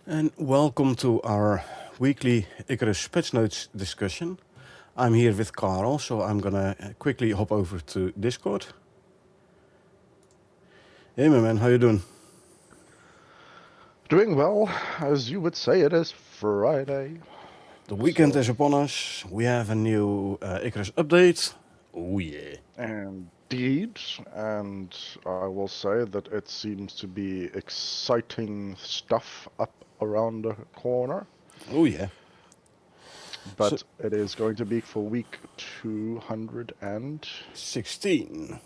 And welcome to our weekly Icarus PatchNotes discussion. I'm here with Carl, so I'm gonna quickly hop over to Discord. Hey, my man, how you doing? Doing well, as you would say, it is Friday. The weekend So, is upon us. We have a new Icarus update. Oh yeah. indeed, and I will say that it seems to be exciting stuff up around the corner, Oh yeah. So but it is going to be for week 200 and 16.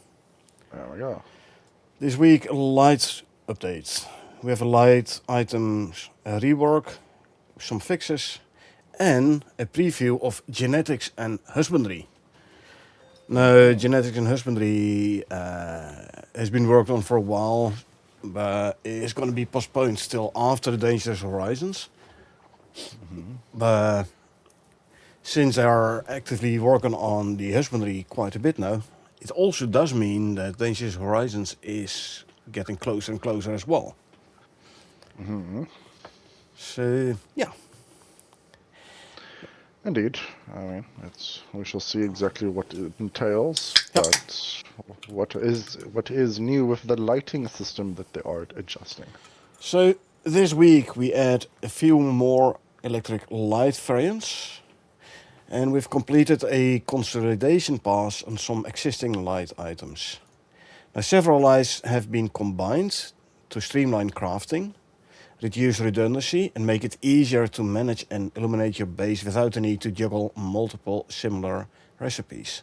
there we go. This week light updates. We have a light items rework, some fixes, and a preview of genetics and husbandry. No, genetics and husbandry has been worked on for a while, but it's going to be postponed still after the Dangerous Horizons. But since they are actively working on the husbandry quite a bit now, it also does mean that Dangerous Horizons is getting closer and closer as well. hmm So, yeah. Indeed, I mean, we shall see exactly what it entails, Yep. but what is new with the lighting system that they are adjusting? So, this week we add a few more electric light variants. And we've completed a consolidation pass on some existing light items. Now, several lights have been combined to streamline crafting, reduce redundancy, and make it easier to manage and illuminate your base without the need to juggle multiple similar recipes.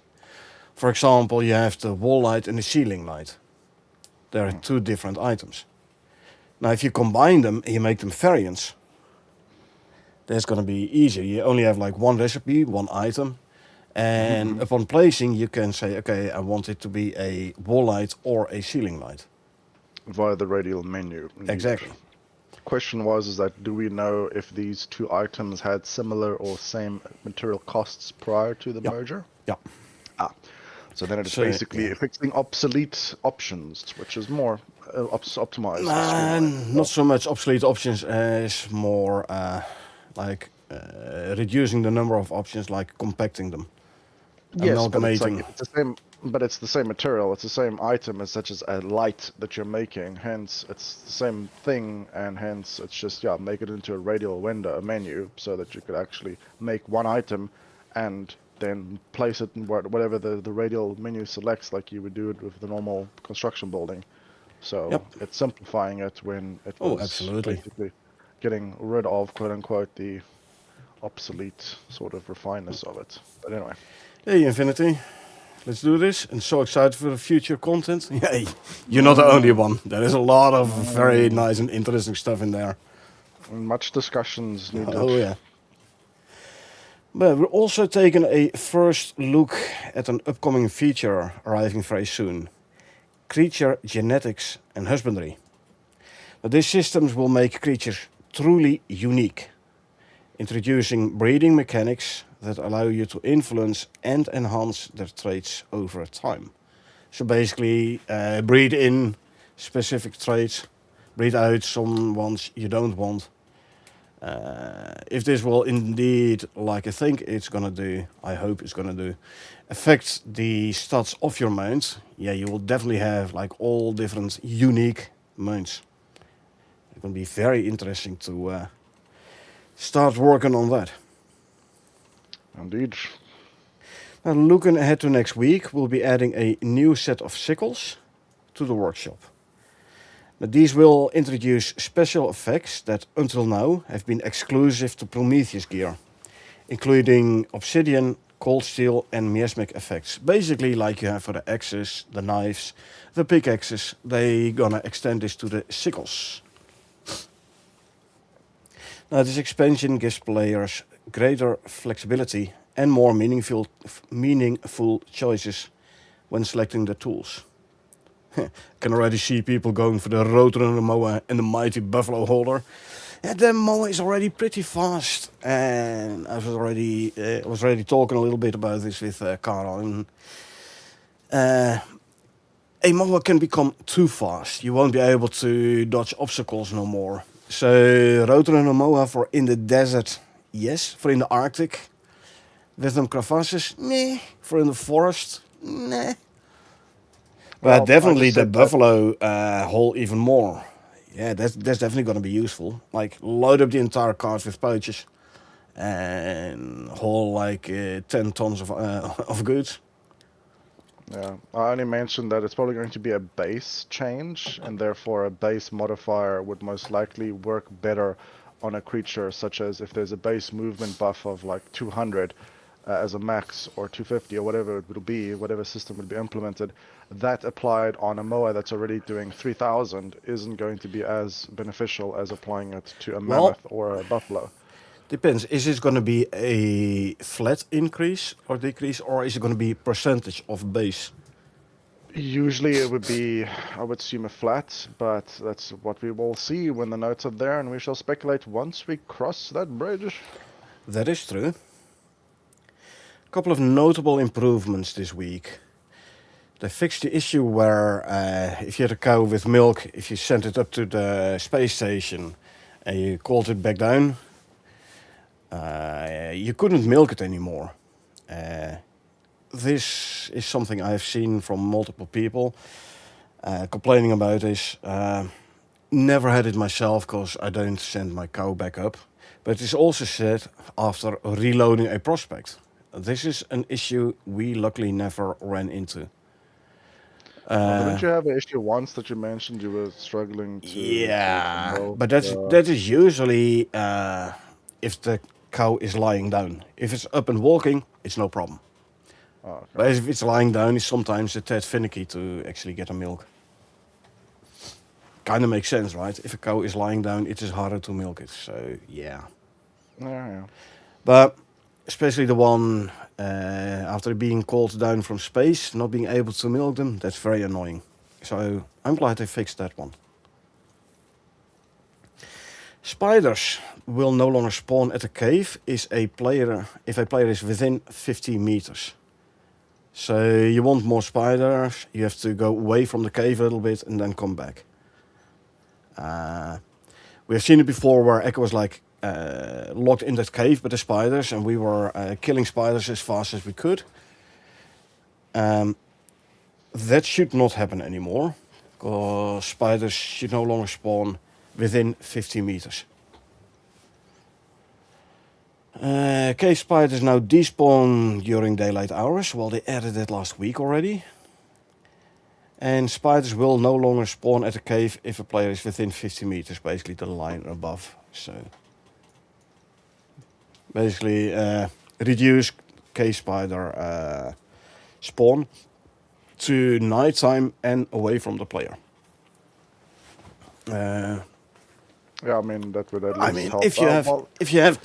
For example, you have the wall light and the ceiling light. There are two different items. Now, if you combine them and you make them variants, that's going to be easier. You only have like one recipe, one item, and upon placing, you can say, okay, I want it to be a wall light or a ceiling light. Via the radial menu, indeed. Exactly. Question was is that do we know if these two items had similar or same material costs prior to the Yeah. merger? Yeah. Ah, so then it is So, basically yeah. fixing obsolete options, which is more optimized and streamlined. And not so much obsolete options as more reducing the number of options, like compacting them, Yes, but it's like amalgamating. it's the same, but it's the same material. It's the same item as such as a light that you're making. Hence, it's the same thing, and hence it's just make it into a radial window, a menu, so that you could actually make one item, and then place it in whatever the radial menu selects, like you would do it with the normal construction building. So Yep. it's simplifying it when it Oh, was absolutely. basically getting rid of quote unquote the obsolete sort of refineness of it. But anyway. Hey, Infinity. Let's do this. And so excited for the future content. Hey, you're not the only one. There is a lot of very Mm, nice and interesting stuff in there. much discussions needed. Oh, yeah. But we're also taking a first look at an upcoming feature arriving very soon: creature genetics and husbandry. Now, these systems will make creatures truly unique, introducing breeding mechanics that allow you to influence and enhance their traits over time. So basically, breed in specific traits, breed out some ones you don't want. If this will indeed, like I think it's gonna do, I hope it's gonna do, affect the stats of your mount, yeah, you will definitely have like all different unique mounts. It's gonna be very interesting to start working on that. Indeed. Now, looking ahead to next week, we'll be adding a new set of sickles to the workshop. Now, these will introduce special effects that until now have been exclusive to Prometheus gear, including obsidian, cold steel, and miasmic effects. Basically, like you have for the axes, the knives, the pickaxes, they gonna extend this to the sickles. Now, this expansion gives players greater flexibility and more meaningful choices when selecting the tools. Can already see people going for the Roadrunner mower and the mighty Buffalo holder. Yeah, the mower is already pretty fast, and I was already talking a little bit about this with Carl. And, a mower can become too fast. You won't be able to dodge obstacles no more. So Rotor and Moa for in the desert, yes. For in the Arctic, with them crevasses, meh. For in the forest, nah. But Well, I definitely just the said that. buffalo hole even more. Yeah, that's definitely going to be useful. Like load up the entire cart with pouches and haul like 10 tons of of goods. Yeah, I only mentioned that it's probably going to be a base change, and therefore a base modifier would most likely work better on a creature, such as if there's a base movement buff of like 200 as a max, or 250, or whatever it would be, whatever system would be implemented, that applied on a Moa that's already doing 3000 isn't going to be as beneficial as applying it to a Well, mammoth or a buffalo. depends. Is it going to be a flat increase or decrease, or is it going to be percentage of base? Usually it would be, I would assume, a flat, but that's what we will see when the notes are there, and we shall speculate once we cross that bridge. That is true. A couple of notable improvements this week. They fixed the issue where if you had a cow with milk, if you sent it up to the space station and you called it back down, you couldn't milk it anymore. This is something I've seen from multiple people complaining about this. Never had it myself because I don't send my cow back up. But it's also said after reloading a prospect. This is an issue we luckily never ran into. Didn't you have an issue once that you mentioned you were struggling to Yeah, milk? but that is usually if the cow is lying down. If it's up and walking, it's no problem. Oh, But okay. if it's lying down, it's sometimes a tad finicky to actually get a milk. Kind of makes sense, right? If a cow is lying down, it is harder to milk it. So yeah, Yeah, yeah. but especially the one after being called down from space, not being able to milk them, that's very annoying. So I'm glad they fixed that one. Spiders will no longer spawn at a cave if a player is within 50 meters. So you want more spiders, you have to go away from the cave a little bit and then come back. We have seen it before where Echo was like locked in that cave with the spiders, and we were killing spiders as fast as we could. That should not happen anymore, because spiders should no longer spawn within 50 meters. Cave spiders now despawn during daylight hours. Well, they added it last week already. And spiders will no longer spawn at a cave if a player is within 50 meters, basically the line above. So basically reduce cave spider spawn to nighttime and away from the player. Yeah, I mean that would at I least mean, help. if you have Well, if you have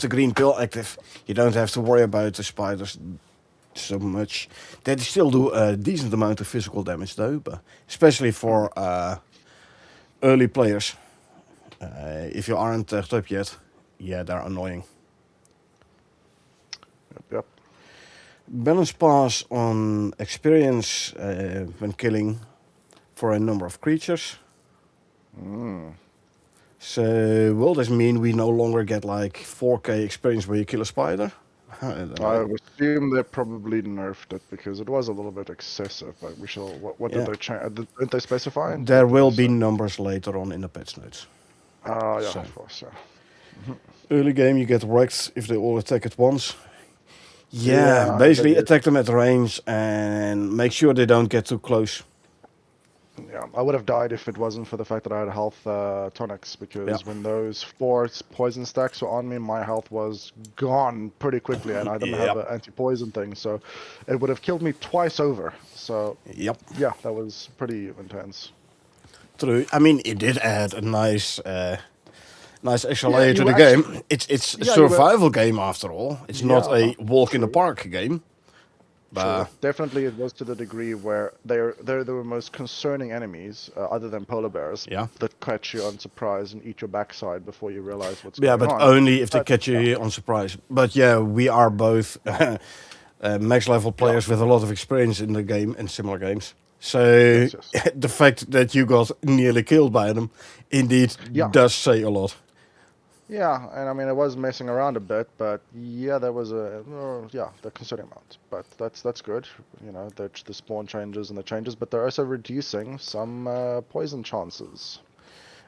the green pill active, you don't have to worry about the spiders so much. They still do a decent amount of physical damage though, but especially for early players. If you aren't tagged up yet, yeah, they're annoying. yep. Balance pass on experience when killing for a number of creatures. So will this mean we no longer get like 4K experience where you kill a spider? I don't I know. would assume they probably nerfed it because it was a little bit excessive. But we shall. What did Yeah, they change? Did they specify? there Did they will be say? numbers later on in the patch notes. Yeah, So of course. Yeah. early game you get wrecked if they all attack at once. Yeah, Yeah, they basically did. attack them at range and make sure they don't get too close. Yeah, I would have died if it wasn't for the fact that I had health tonics, Yeah. because when those four poison stacks were on me, my health was gone pretty quickly, and I didn't have Yep. an anti-poison thing, so it would have killed me twice over. So Yep. yeah, that was pretty intense. True. I mean, it did add a nice extra Yeah, layer you to were the game. actually. It's a Yeah, you were. survival game after all. It's not Yeah, a walk in the true. park game. True. But Definitely, it was to the degree where they're the most concerning enemies, other than polar bears, yeah, that catch you on surprise and eat your backside before you realize what's yeah, going but on. only if they But catch yeah, you on surprise. But yeah, we are both max level yeah. players with a lot of experience in the game and similar games. So Yes, yes. the fact that you got nearly killed by them indeed Yeah, does say a lot. yeah, and I mean it was messing around a bit, but yeah, there was the concerning amount. But that's good, you know, the spawn changes and the changes, but they're also reducing some poison chances.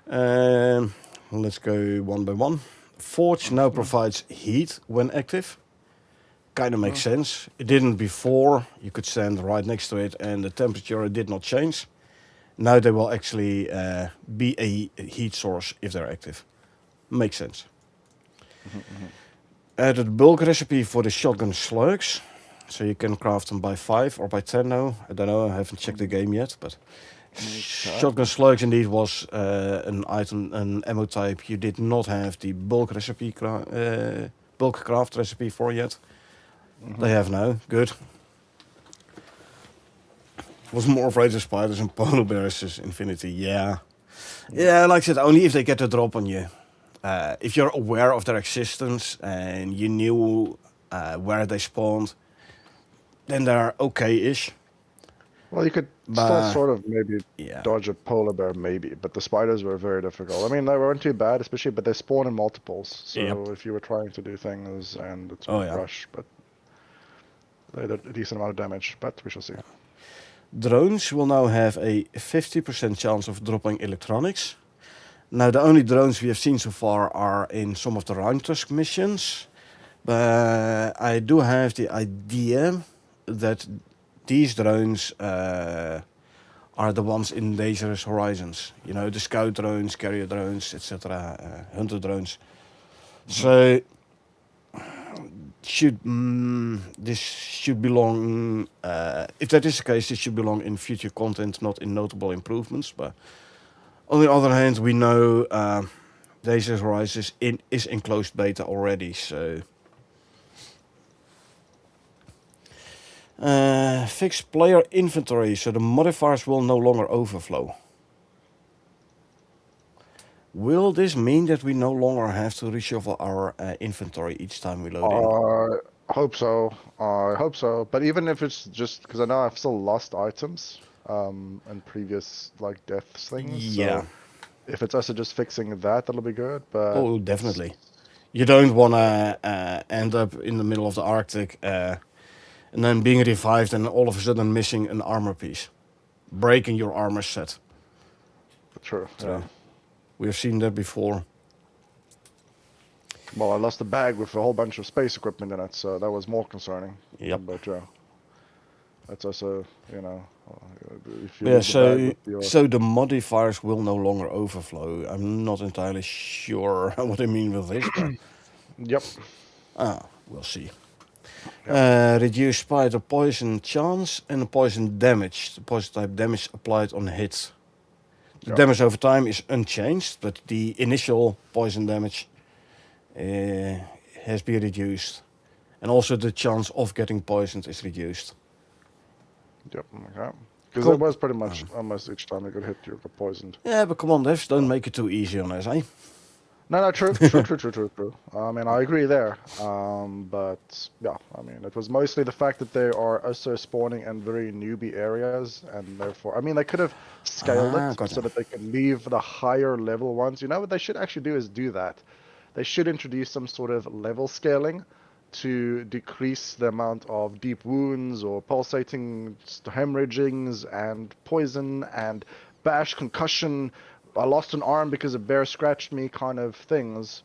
Um, let's go one by one. Forge now Hmm. provides heat when active. Kind of makes Hmm. sense. It didn't before. You could stand right next to it and the temperature did not change. Now they will actually be a heat source if they're active. Makes sense. Hmm. Added bulk recipe for the shotgun slugs. So you can craft them by 5 or by 10 now. I don't know, I haven't checked the game yet. But Okay. shotgun slugs indeed was an item, an ammo type you did not have the bulk recipe, bulk craft recipe for yet. Hmm. They have now. Good. Was more afraid of spiders and polar bears is Infinity. Yeah. Yeah, like I said, only if they get a drop on you. If you're aware of their existence and you knew where they spawned, then they're okay-ish. Well, you could still But sort of maybe yeah, dodge a polar bear, maybe, but the spiders were very difficult. I mean, they weren't too bad, especially, but they spawn in multiples. yep. So if you were trying to do things and it's Oh yeah. rush, but they did a decent amount of damage. But we shall see. Drones will now have a 50% chance of dropping electronics. Now the only drones we have seen so far are in some of the Rheintusk missions. But I do have the idea that these drones are the ones in Dangerous Horizons. You know, the scout drones, carrier drones, etc., hunter drones. Hmm. So this should belong. If that is the case, this should belong in future content, not in notable improvements. But on the other hand, we know Dangerous Horizons is in closed beta already, so. Fix player inventory so the modifiers will no longer overflow. Will this mean that we no longer have to reshuffle our inventory each time we load in? I hope so. I hope so. But even if it's just because I know I've still lost items and previous like deaths things, Yeah. so if it's also just fixing that, that'll be good. But Oh, definitely. You don't want to end up in the middle of the Arctic and then being revived and all of a sudden missing an armor piece, breaking your armor set. true, yeah. So we have seen that before. Well, I lost a bag with a whole bunch of space equipment in it, so that was more concerning. Yep. But yeah, that's also, you know, if you Yeah. lose a bag So with your, so the modifiers will no longer overflow. I'm not entirely sure what I mean with this, but yep, we'll see. yep, Reduce spider poison chance and poison damage. The poison type damage applied on hit. The yep, damage over time is unchanged, but the initial poison damage has been reduced. And also the chance of getting poisoned is reduced. yep. Okay. Because it Cool. was pretty much almost each time you got hit, you got poisoned. Yeah, but come on, devs, don't make it too easy on us, eh? No, no, true, true, true, true, true, true. I mean, I agree there. But yeah, I mean, it was mostly the fact that they are also spawning in very newbie areas, and therefore, I mean, they could have scaled it so Gotcha. that they can leave the higher level ones. You know what they should actually do is do that. They should introduce some sort of level scaling to decrease the amount of deep wounds or pulsating hemorrhagings and poison and bash, concussion, I lost an arm because a bear scratched me kind of things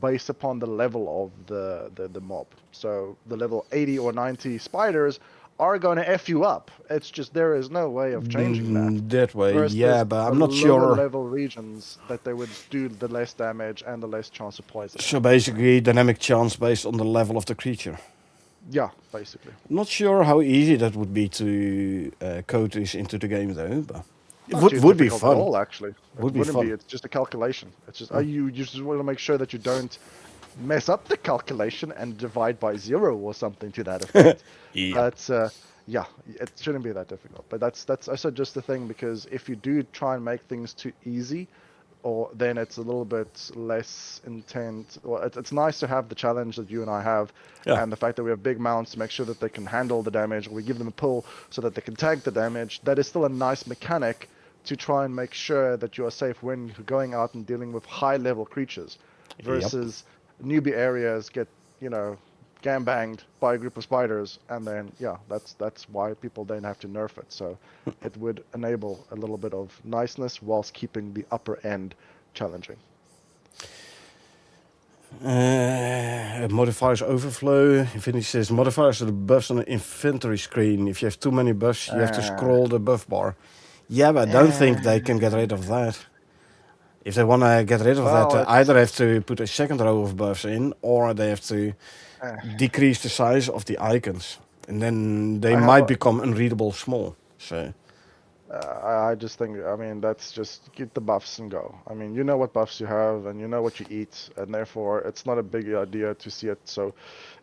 based upon the level of the mob. So the level 80 or 90 spiders are going to F you up. It's just there is no way of changing that. That way, yeah, Versus but the I'm not lower sure. level regions that they would do the less damage and the less chance of poisoning. So basically, dynamic chance based on the level of the creature. Yeah, basically. Not sure how easy that would be to code this into the game, though, but it Not too would be difficult at fun. all, actually. It Would be wouldn't be. fun. It's just a calculation. It's just you just want to make sure that you don't mess up the calculation and divide by 0 or something to that effect. Yep. But yeah, it shouldn't be that difficult. But that's also just the thing, because if you do try and make things too easy, or then it's a little bit less intent. Well, it's nice to have the challenge that you and I have, Yeah. and the fact that we have big mounts to make sure that they can handle the damage, or we give them a pull so that they can tank the damage. That is still a nice mechanic to try and make sure that you are safe when you're going out and dealing with high-level creatures, Yep. versus newbie areas get, you know, gambanged by a group of spiders, and then yeah, that's why people then have to nerf it. So it would enable a little bit of niceness whilst keeping the upper end challenging. Modifiers overflow. Infinity says modifiers are the buffs on the inventory screen. If you have too many buffs, you have to scroll the buff bar. Yeah, but I don't think they can get rid of that. If they want to get rid of that, Well, they either have to put a second row of buffs in, or they have to uh, decrease the size of the icons, and then they I have might a, become unreadable small. So I just think, I mean, that's just get the buffs and go. I mean, you know what buffs you have, and you know what you eat, and therefore it's not a big idea to see it. So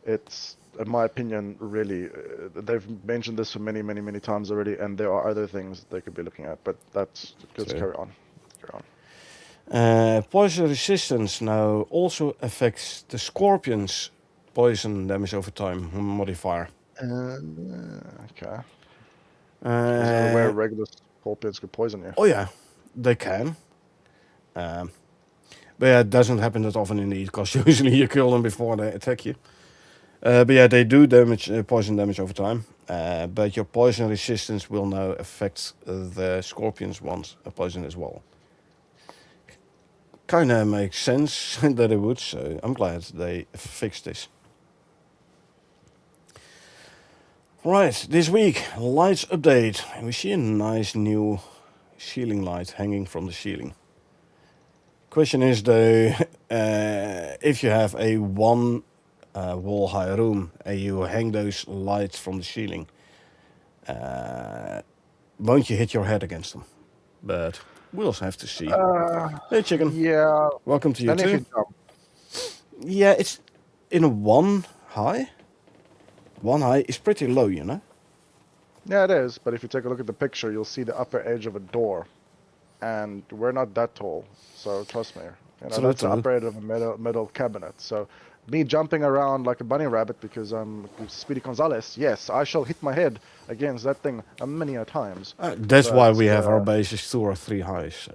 it's, in my opinion, really, they've mentioned this for many, many, many times already, and there are other things they could be looking at. But let's carry on. Let's carry on. poison resistance now also affects the scorpion's poison damage over time modifier. Okay. Is there a way Uh, regular scorpions could poison you? oh yeah, they can. Um, but yeah, it doesn't happen that often indeed, because usually you kill them before they attack you. But yeah, they do damage, poison damage over time. But your poison resistance will now affect the scorpion's one's poison as well. Kinda makes sense that it would, so I'm glad they fixed this. Right, this week, lights update. And we see a nice new ceiling light hanging from the ceiling. Question is though, if you have a one wall high room and you hang those lights from the ceiling, won't you hit your head against them? But we'll have to see. Hey chicken, Yeah. welcome to you Then if too. you jump, Yeah, it's in a one high. One high is pretty low, you know. yeah, it is. But if you take a look at the picture, you'll see the upper edge of a door, and we're not that tall. So trust me, you know, that's the True. upper edge of a metal cabinet. So me jumping around like a bunny rabbit because I'm Speedy Gonzales, yes, I shall hit my head against that thing a many a times. That's why But we have our bases 2 or 3 high. So.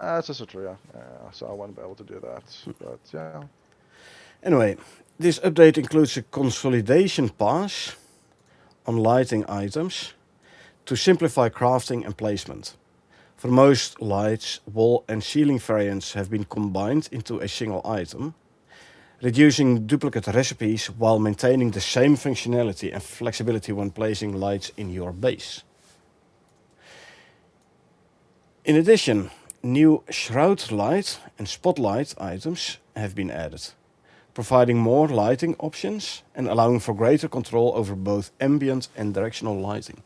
that's also true, yeah. Yeah. So I won't be able to do that. But yeah. Anyway, this update includes a consolidation pass on lighting items to simplify crafting and placement. For most lights, wall and ceiling variants have been combined into a single item, reducing duplicate recipes while maintaining the same functionality and flexibility when placing lights in your base. In addition, new shroud light and spotlight items have been added, providing more lighting options and allowing for greater control over both ambient and directional lighting.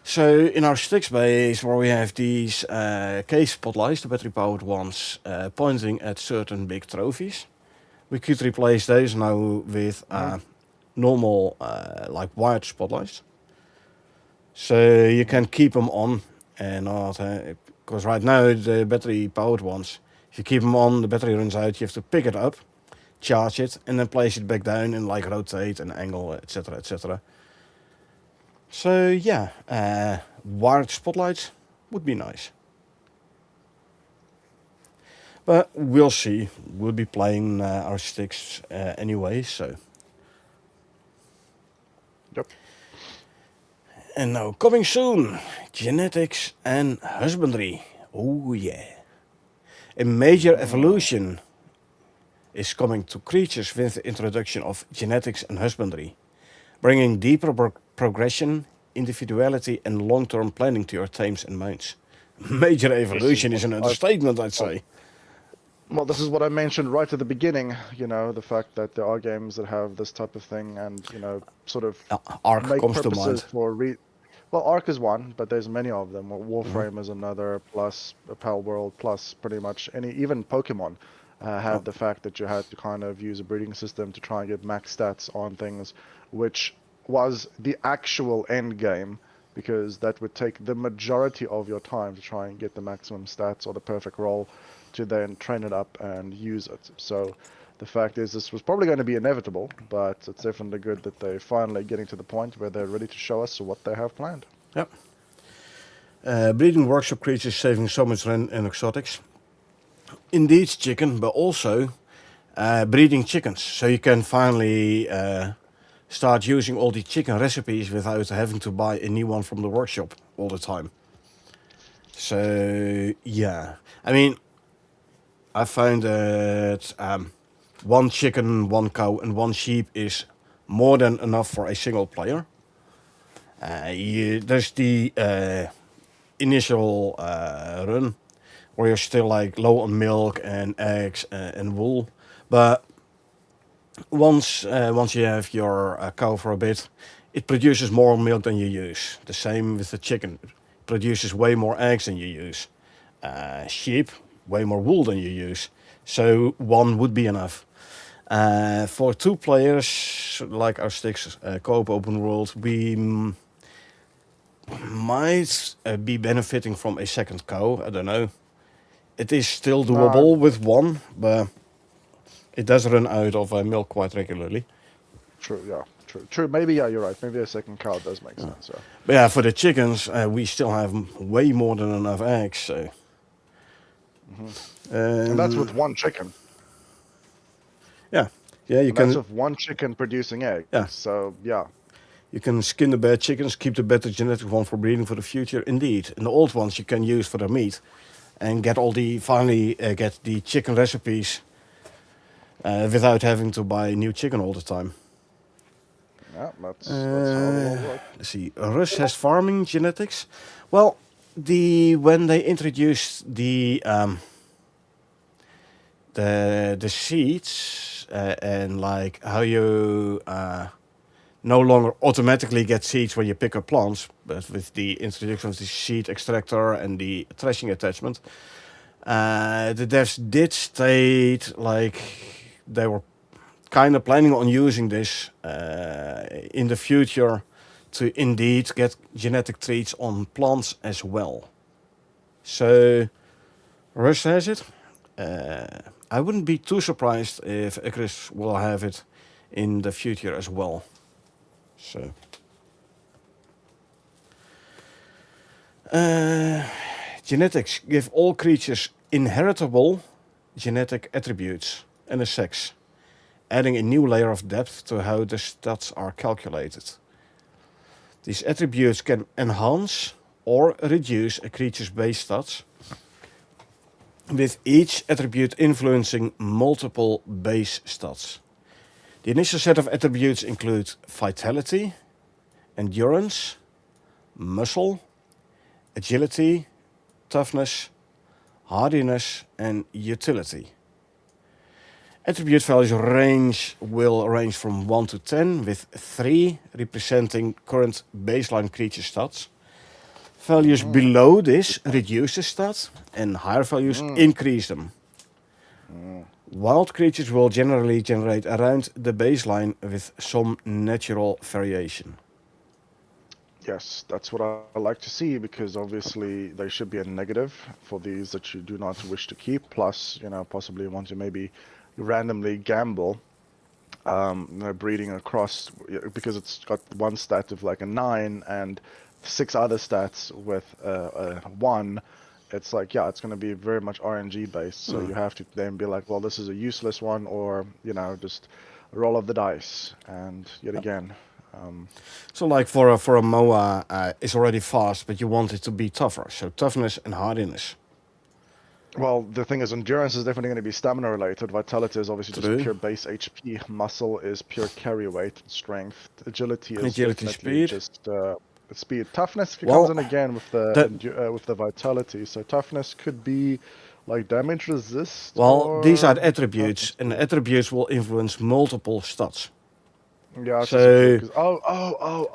So in our sticks base, where we have these case spotlights, the battery powered ones, pointing at certain big trophies, we could replace those now with normal like wired spotlights. So you can keep them on and not, because right now the battery powered ones, if you keep them on, the battery runs out, you have to pick it up, charge it, and then place it back down and like rotate and angle, etc., etc. So yeah, wired spotlights would be nice. But we'll see. We'll be playing our sticks anyway, so. Yep. And now coming soon, genetics and husbandry. Oh yeah. A major evolution is coming to creatures with the introduction of genetics and husbandry, bringing deeper progression, individuality, and long-term planning to your tames and mounts. Major evolution is an understatement, I'd say. Well, this is what I mentioned right at the beginning, you know, the fact that there are games that have this type of thing and, you know, sort of Ark make comes to purposes mind. for well, Ark is one, but there's many of them. Warframe is another, plus Pal World, plus pretty much even Pokemon had the fact that you had to kind of use a breeding system to try and get max stats on things, which was the actual end game, because that would take the majority of your time to try and get the maximum stats or the perfect roll. to then train it up and use it. So the fact is, this was probably going to be inevitable, but it's definitely good that they're finally getting to the point where they're ready to show us what they have planned. Yep. Breeding workshop creatures saving so much rent and exotics. Indeed, chicken, but also breeding chickens. So you can finally start using all the chicken recipes without having to buy a new one from the workshop all the time. So, yeah. I mean, I found that one chicken, one cow, and one sheep is more than enough for a single player. There's the initial run where you're still like low on milk and eggs and wool, but once you have your cow for a bit, it produces more milk than you use. The same with the chicken, it produces way more eggs than you use. Sheep, way more wool than you use. So one would be enough. For 2 players, like our sticks co-op open world, we might be benefiting from a second cow. I don't know. It is still doable with one, but it does run out of milk quite regularly. True, yeah, true. Maybe, yeah, you're right. Maybe a second cow does make sense. Yeah. But yeah, for the chickens, we still have way more than enough eggs. So. And that's with one chicken. Yeah, you and can. That's with one chicken producing eggs. Yeah. So yeah. You can skin the bad chickens, keep the better genetic one for breeding for the future. Indeed, and the old ones you can use for the meat, and get get the chicken recipes without having to buy new chicken all the time. Yeah, that's how it all works. Let's see. Rus has farming genetics. Well, when they introduced the seeds and like how you no longer automatically get seeds when you pick up plants, but with the introduction of the seed extractor and the threshing attachment, the devs did state like they were kind of planning on using this in the future to indeed get genetic traits on plants as well. So Rust has it. I wouldn't be too surprised if Icarus will have it in the future as well. So genetics give all creatures inheritable genetic attributes and a sex, adding a new layer of depth to how the stats are calculated. These attributes can enhance or reduce a creature's base stats, with each attribute influencing multiple base stats. The initial set of attributes include vitality, endurance, muscle, agility, toughness, hardiness, and utility. Attribute values will range from 1 to 10, with 3 representing current baseline creature stats. Values below this reduce the stat, and higher values increase them. Wild creatures will generally generate around the baseline with some natural variation. Yes, that's what I like to see, because obviously there should be a negative for these that you do not wish to keep, plus, possibly want to maybe randomly gamble breeding across, because it's got one stat of like a 9 and 6 other stats with a 1. It's like, it's going to be very much RNG based, so you have to then be like, well, this is a useless one, or just a roll of the dice. And yet again, so like for a MOA, it's already fast, but you want it to be tougher, so toughness and hardiness. Well, the thing is, endurance is definitely going to be stamina related. Vitality is obviously just pure base HP. Muscle is pure carry weight and strength. Agility is speed. Just speed. Toughness comes in again with the vitality. So toughness could be like damage resist. Well, these are the attributes, and the attributes will influence multiple stats. Yeah. So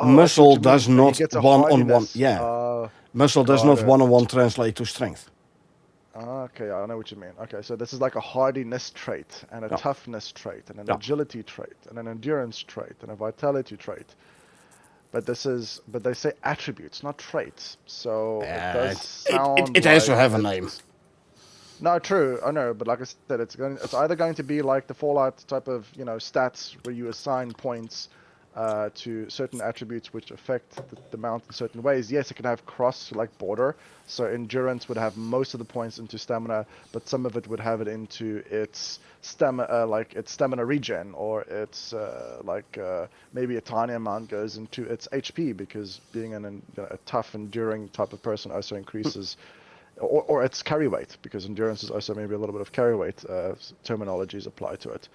muscle does not one-on-one. Muscle does not one-on-one translate to strength. Okay, I know what you mean. Okay, so this is like a hardiness trait, and a toughness trait, and an agility trait, and an endurance trait, and a vitality trait. But they say attributes, not traits. So it does sound it has to have a name. No, true. I know, but like I said, it's either going to be like the Fallout type of stats where you assign points to certain attributes which affect the mount in certain ways. Yes, it can have cross like border. So endurance would have most of the points into stamina, but some of it would have it into its stamina, like its stamina regen, or its maybe a tiny amount goes into its HP because being a tough, enduring type of person also increases. Or its carry weight, because endurance is also maybe a little bit of carry weight terminologies apply to it.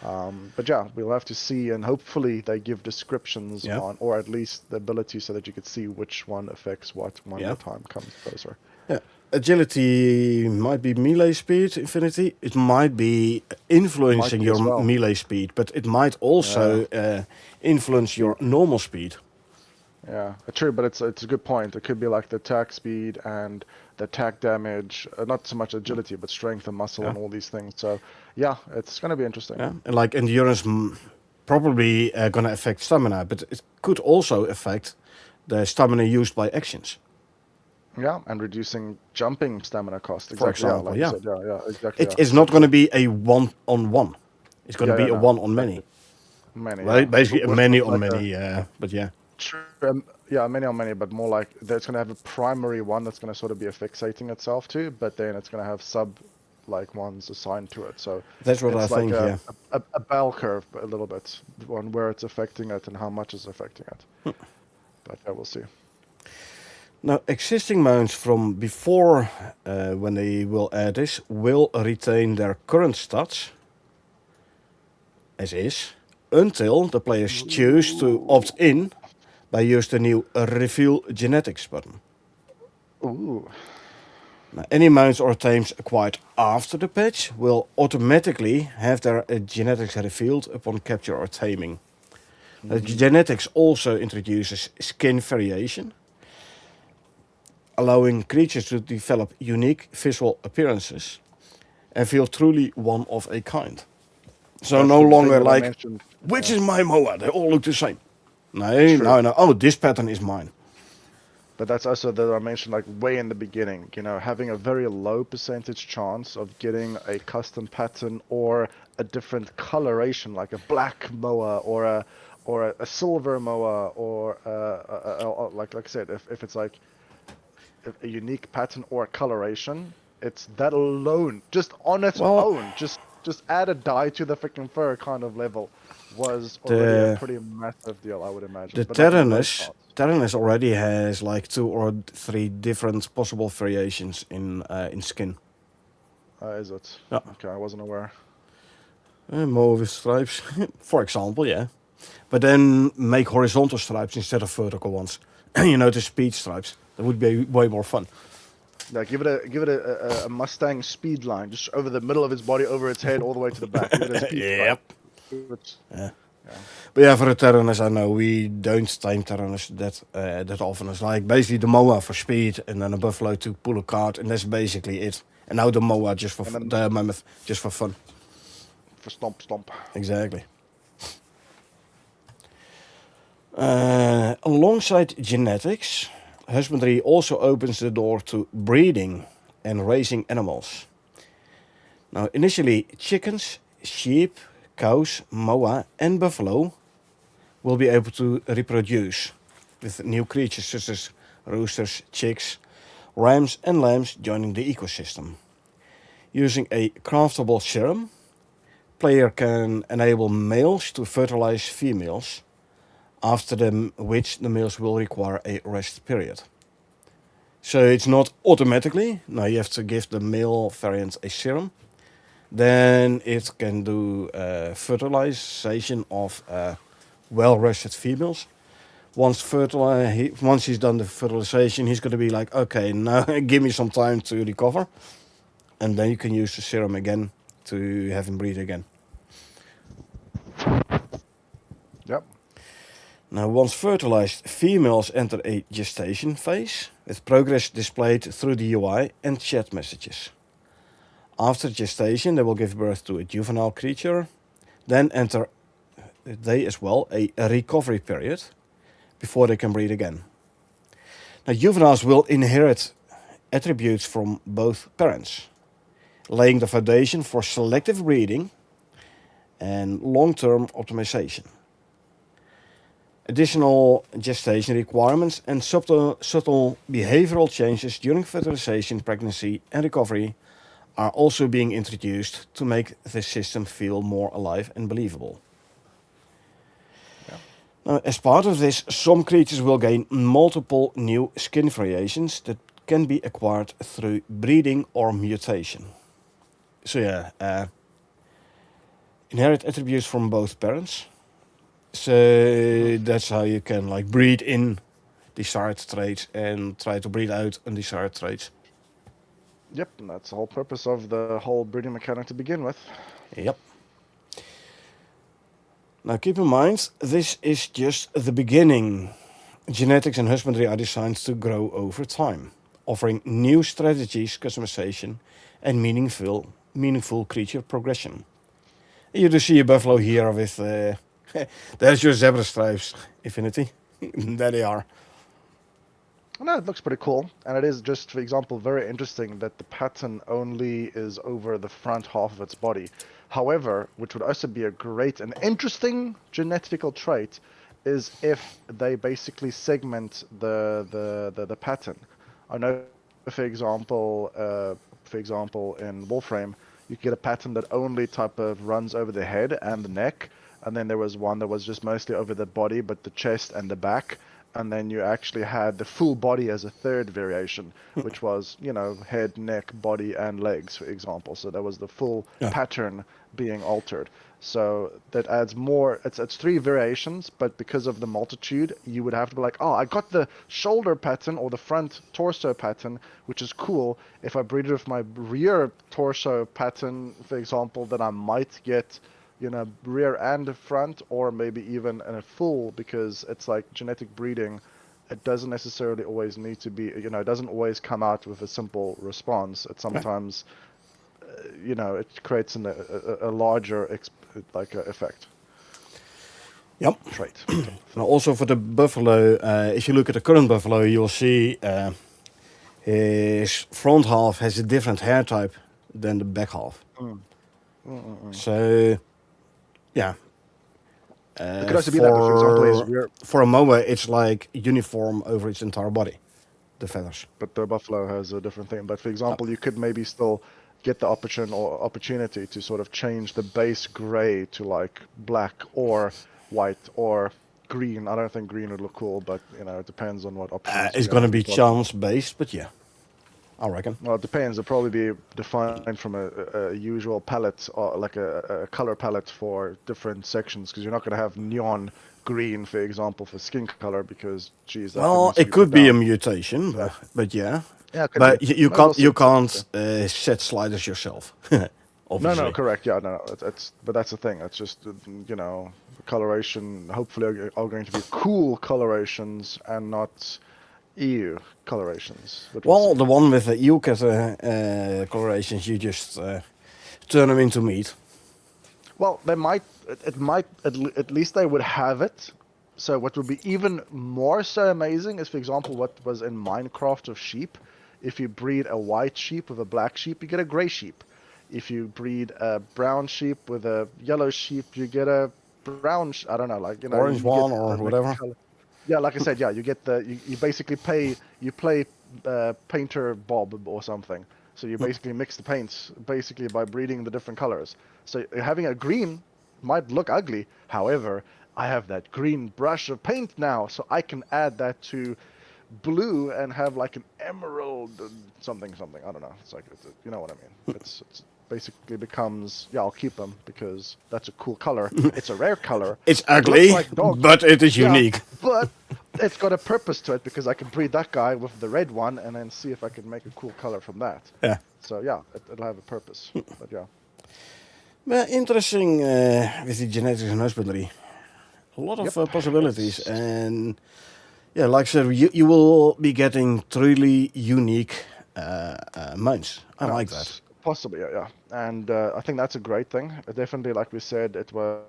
But yeah, we'll have to see, and hopefully they give descriptions Yeah. on, or at least the ability so that you could see which one affects what when Yeah. the time comes closer. Yeah. Agility might be melee speed, Infinity. It might be influencing Might be as your well. melee speed, but it might also influence your Speed. normal speed. Yeah, true, but it's a good point. It could be like the attack speed and the attack damage, not so much agility, but strength and muscle Yeah. and all these things. So yeah, it's going to be interesting. Yeah. And like endurance probably going to affect stamina, but it could also affect the stamina used by actions. Yeah, and reducing jumping stamina cost. For Exactly. Yeah, example, like you yeah. said. Yeah, yeah, exactly. It Yeah. is not going to be a one-on-one. It's going to Yeah, be yeah, a no, one-on-many. exactly. Many, Well, yeah. basically a With many on like a many, but yeah. yeah, many on many, but more like it's gonna have a primary one that's gonna sort of be fixating itself to, but then it's gonna have sub like ones assigned to it. So That's what I it's like think, yeah. a bell curve a little bit on where it's affecting it and how much is affecting it. But yeah, we'll see. Now, existing mounts from before, when they will add this, will retain their current stats as is until the players choose to opt in by use the new Reveal Genetics button. Ooh. Now, any mounts or tames acquired after the patch will automatically have their genetics revealed upon capture or taming. The genetics also introduces skin variation, allowing creatures to develop unique visual appearances and feel truly one of a kind. So That's no the thing longer that I like, mentioned. which Yeah, is my Moa? They all look the same. true. No. Oh, this pattern is mine. But that's also that I mentioned like way in the beginning, having a very low percentage chance of getting a custom pattern or a different coloration, like a black moa or a silver moa or like I said, if it's like a unique pattern or coloration, it's that alone, just on its Well, own, just add a dye to the freaking fur kind of level was already a the pretty massive deal, I would imagine. the But like in the low Terranus, chance. Terranus already has like 2 or 3 different possible variations in skin. Is it? Yeah, Okay, I wasn't aware. mauve stripes, for example, yeah. But then make horizontal stripes instead of vertical ones. The speed stripes. That would be way more fun. Yeah, give it a Mustang speed line, just over the middle of its body, over its head, all the way to the back. Give it a speed stripe. Yep. Which, Yeah. yeah. But yeah, for the Terranus, I know we don't tame Terranus that often. It's like basically the Moa for speed and then a Buffalo to pull a card, and that's basically it. And now the Moa just for And then the Mammoth just for fun. for stomp stomp. Exactly. Alongside genetics, husbandry also opens the door to breeding and raising animals. Now, initially, chickens, sheep, cows, moa, and buffalo will be able to reproduce with new creatures such as roosters, chicks, rams, and lambs joining the ecosystem. Using a craftable serum, player can enable males to fertilize females, after which the males will require a rest period. So it's not automatically. Now you have to give the male variant a serum. Then it can do fertilization of well-rested females. Once he's done the fertilization, he's going to be like, okay, now give me some time to recover. And then you can use the serum again to have him breed again. Yep. Now, once fertilized, females enter a gestation phase with progress displayed through the UI and chat messages. After gestation, they will give birth to a juvenile creature, then enter they as well a recovery period before they can breed again. Now, juveniles will inherit attributes from both parents. laying the foundation for selective breeding and long-term optimization. Additional gestation requirements and subtle behavioral changes during fertilization, pregnancy, and recovery are also being introduced to make the system feel more alive and believable. Yeah. Now, as part of this, some creatures will gain multiple new skin variations that can be acquired through breeding or mutation. So yeah, inherit attributes from both parents. So that's how you can like breed in desired traits and try to breed out undesired traits. Yep, and that's the whole purpose of the whole breeding mechanic to begin with. Yep. Now keep in mind, this is just the beginning. Genetics and husbandry are designed to grow over time, offering new strategies, customization, and meaningful creature progression. You do see a buffalo here with there's your zebra stripes, Infinity. There they are. No, it looks pretty cool, and it is just, for example, very interesting that the pattern only is over the front half of its body. However, which would also be a great and interesting genetical trait, is if they basically segment the pattern. I know, for example, in Warframe, you get a pattern that only type of runs over the head and the neck, and then there was one that was just mostly over the body, but the chest and the back. And then you actually had the full body as a third variation, which was, head, neck, body, and legs, for example. So that was the full Yeah. pattern being altered. So that adds more. It's three variations, but because of the multitude, you would have to be like, oh, I got the shoulder pattern or the front torso pattern, which is cool. If I breed it with my rear torso pattern, for example, then I might get rear and front, or maybe even in a full, because it's like genetic breeding. It doesn't necessarily always need to be, it doesn't always come out with a simple response. It sometimes, it creates a larger effect. Yep. Trait. Now also for the buffalo, if you look at the current buffalo, you'll see his front half has a different hair type than the back half. So, yeah. It could also be that, for example, his rear. For a moa, it's like uniform over its entire body, the feathers. But the buffalo has a different thing. But for example, you could maybe still get the opportunity to sort of change the base gray to like black or white or green. I don't think green would look cool, but it depends on what options. It's going to be chance based, but yeah, I reckon. Well, it depends. It'll probably be defined from a usual palette, or like a color palette for different sections, because you're not going to have neon green, for example, for skin color, because geez, that Well, needs to it could put be a down. mutation, but yeah. Yeah, it could But be. you No, we'll can't see. you can't set sliders yourself. Obviously. No, correct. Yeah, no, it's but that's the thing. It's just coloration. Hopefully, are going to be cool colorations and not EU colorations. But Well, we'll the one with the eel colorations, you just turn them into meat. well, they might. It might. At least they would have it. So what would be even more so amazing is, for example, what was in Minecraft of sheep. If you breed a white sheep with a black sheep, you get a gray sheep. If you breed a brown sheep with a yellow sheep, you get a brown. I don't know, like Orange you get one or like whatever. color. Yeah, like I said, yeah, you get you basically play painter Bob or something. So you basically mix the paints basically by breeding the different colors. So having a green might look ugly. However, I have that green brush of paint now, so I can add that to blue and have like an emerald something. I don't know. It's like you know what I mean. It's basically becomes I'll keep them because that's a cool color. It's a rare color. It's It looks ugly, like dog. but it is Yeah, unique. but it's got a purpose to it because I can breed that guy with the red one and then see if I can make a cool color from that. Yeah. So yeah, it'll have a purpose. But yeah. Well, interesting with the genetics and husbandry. A lot of Yep. possibilities, and yeah, like I said, you will be getting truly unique mines. I No, like that. possibly, yeah. And I think that's a great thing. Definitely, like we said, it was,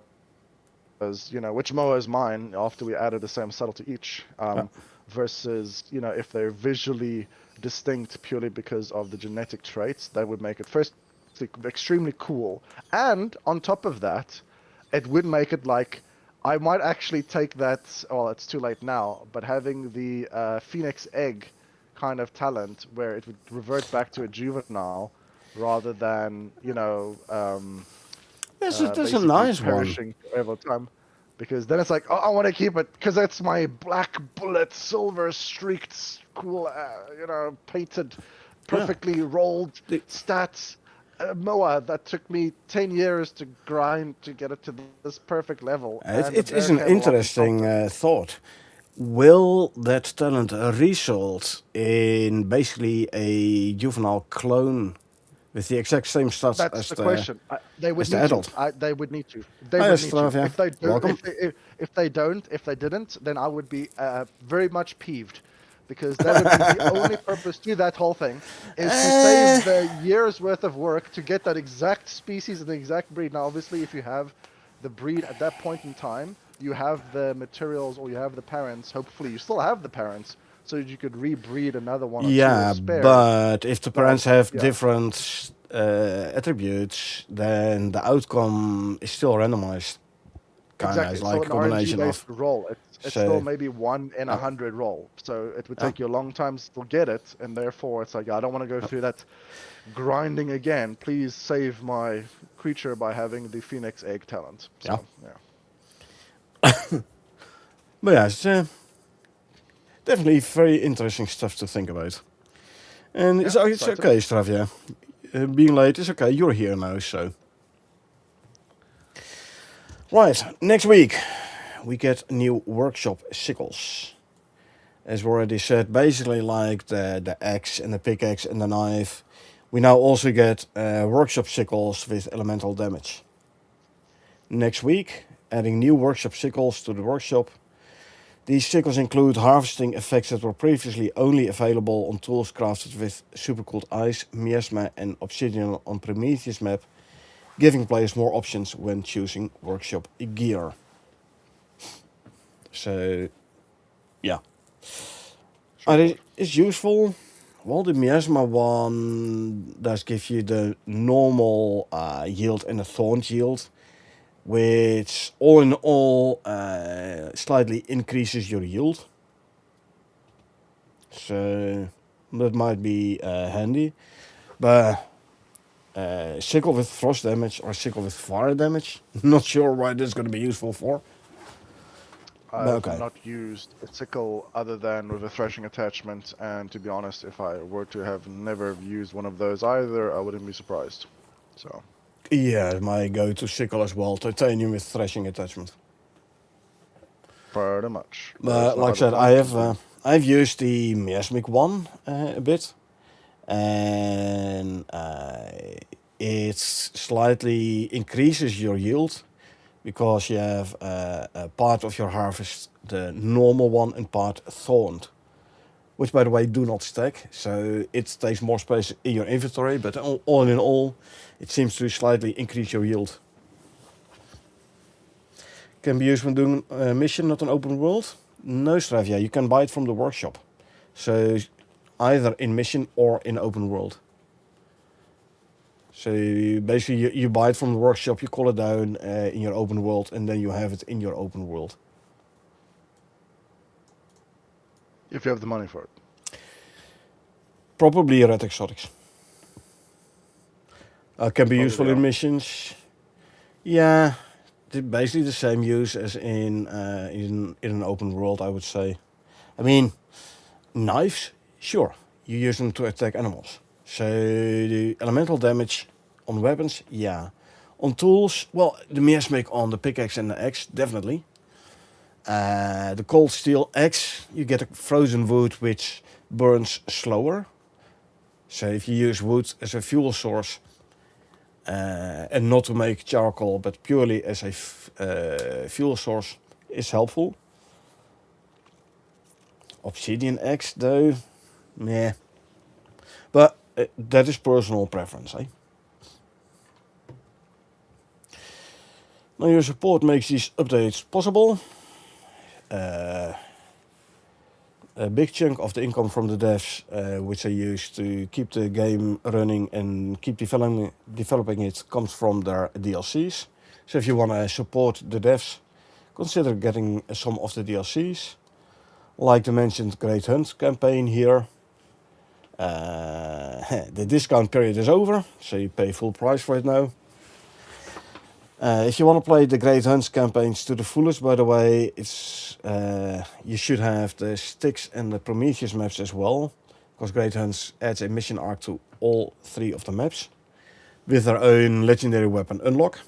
which mower is mine after we added the same saddle to each, versus, if they're visually distinct purely because of the genetic traits, that would make it, first extremely cool. And on top of that, it would make it like I might actually take that. Well, it's too late now, but having the Phoenix Egg kind of talent where it would revert back to a juvenile rather than That's a basically nice one. perishing over time. Because then it's like, oh, I want to keep it because it's my black bullet, silver streaked, cool, painted, Yeah. perfectly rolled The, stats. Moa that took me 10 years to grind to get it to this perfect level, and the it bear is an came along and interesting solved it. thought. Will that talent result in basically a juvenile clone with the exact same stats That's the question. They would as the need to. adult? They would need to. They Ah, would yes, need to. yeah. If they do, Welcome. if they didn't, then I would be very much peeved, because that would be the only purpose to that whole thing is to Uh, save the years worth of work to get that exact species and the exact breed. Now, obviously, if you have the breed at that point in time, you have the materials or you have the parents. Hopefully, you still have the parents, so that you could rebreed another one or two or yeah, spare. but if the But parents have yeah. different attributes, then the outcome is still randomized. Kind of Exactly. is It's still like a an RNG combination based of. roll. It's still So, maybe 1 in 100 roll. So it would take you a long time to still get it, and therefore it's like I don't want to go through that grinding again. Please save my creature by having the Phoenix Egg talent. yeah. So yeah. But yeah, it's definitely very interesting stuff to think about. And Yeah, it's excited. okay, Stravia. Being late is okay. You're here now, so. Right, next week we get new workshop sickles. As we already said, basically like the axe and the pickaxe and the knife, we now also get workshop sickles with elemental damage. Next week, adding new workshop sickles to the workshop. These sickles include harvesting effects that were previously only available on tools crafted with supercooled ice, miasma and obsidian on Prometheus map, giving players more options when choosing workshop gear. So, yeah. Straightforward. It's useful. Well, the miasma one does give you the normal yield and the thorn yield, which all in all slightly increases your yield. So that might be handy. But sickle with frost damage or sickle with fire damage, not sure what that's going to be useful for. But I've okay. not used a sickle other than with a threshing attachment, and to be honest, if I were to have never used one of those either, I wouldn't be surprised. So Yeah, my go-to sickle as well, titanium with threshing attachment. pretty much. There's But no like I other said, point to use. I've used the miasmic one a bit, and it slightly increases your yield because you have a part of your harvest the normal one and part thorned, which by the way do not stack, so it takes more space in your inventory. But all in all, it seems to slightly increase your yield. Can be used when doing a mission, not an open world. No, Stravia, you can buy it from the workshop. So either in mission or in open world. So you buy it from the workshop, you call it down in your open world, and then you have it in your open world. If you have the money for it. Probably red exotics. Can be Probably useful in are. missions. Yeah, basically the same use as in an open world, I would say. I mean, knives, sure, you use them to attack animals. So the elemental damage on weapons, yeah. On tools, well, the miasmic on the pickaxe and the axe, definitely. The cold steel axe, you get a frozen wood which burns slower. So if you use wood as a fuel source, and not to make charcoal, but purely as a fuel source, is helpful. Obsidian axe, though, meh. But that is personal preference, eh? Now your support makes these updates possible. a big chunk of the income from the devs, which they use to keep the game running and keep developing it, comes from their DLCs. So if you want to support the devs, consider getting some of the DLCs, like the mentioned Great Hunt campaign here. The discount period is over, so you pay full price for it now. If you want to play the Great Hunts campaigns to the fullest, by the way, it's you should have the Styx and the Prometheus maps as well, because Great Hunts adds a mission arc to all 3 of the maps, with their own legendary weapon unlock.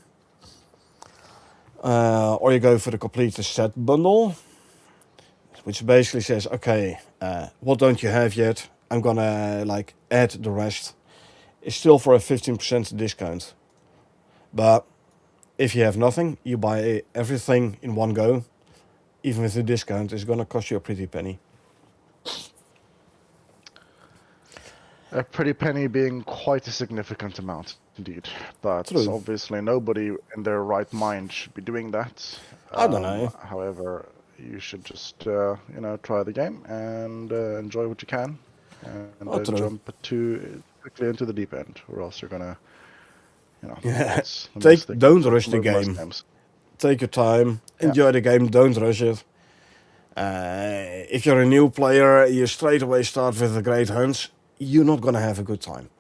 Or you go for the complete set bundle, which basically says, okay, what don't you have yet? I'm gonna add the rest. It's still for a 15% discount, but if you have nothing, you buy everything in one go. Even with the discount, it's gonna cost you a pretty penny. A pretty penny being quite a significant amount, indeed. But True. obviously nobody in their right mind should be doing that. I don't know. However, you should just, try the game and enjoy what you can. And then True. jump too quickly into the deep end, or else you're gonna, Yeah. it's the Don't rush the most game. games. Take your time, enjoy the game, don't rush it. If you're a new player, you straight away start with the Great Hunts, you're not gonna have a good time.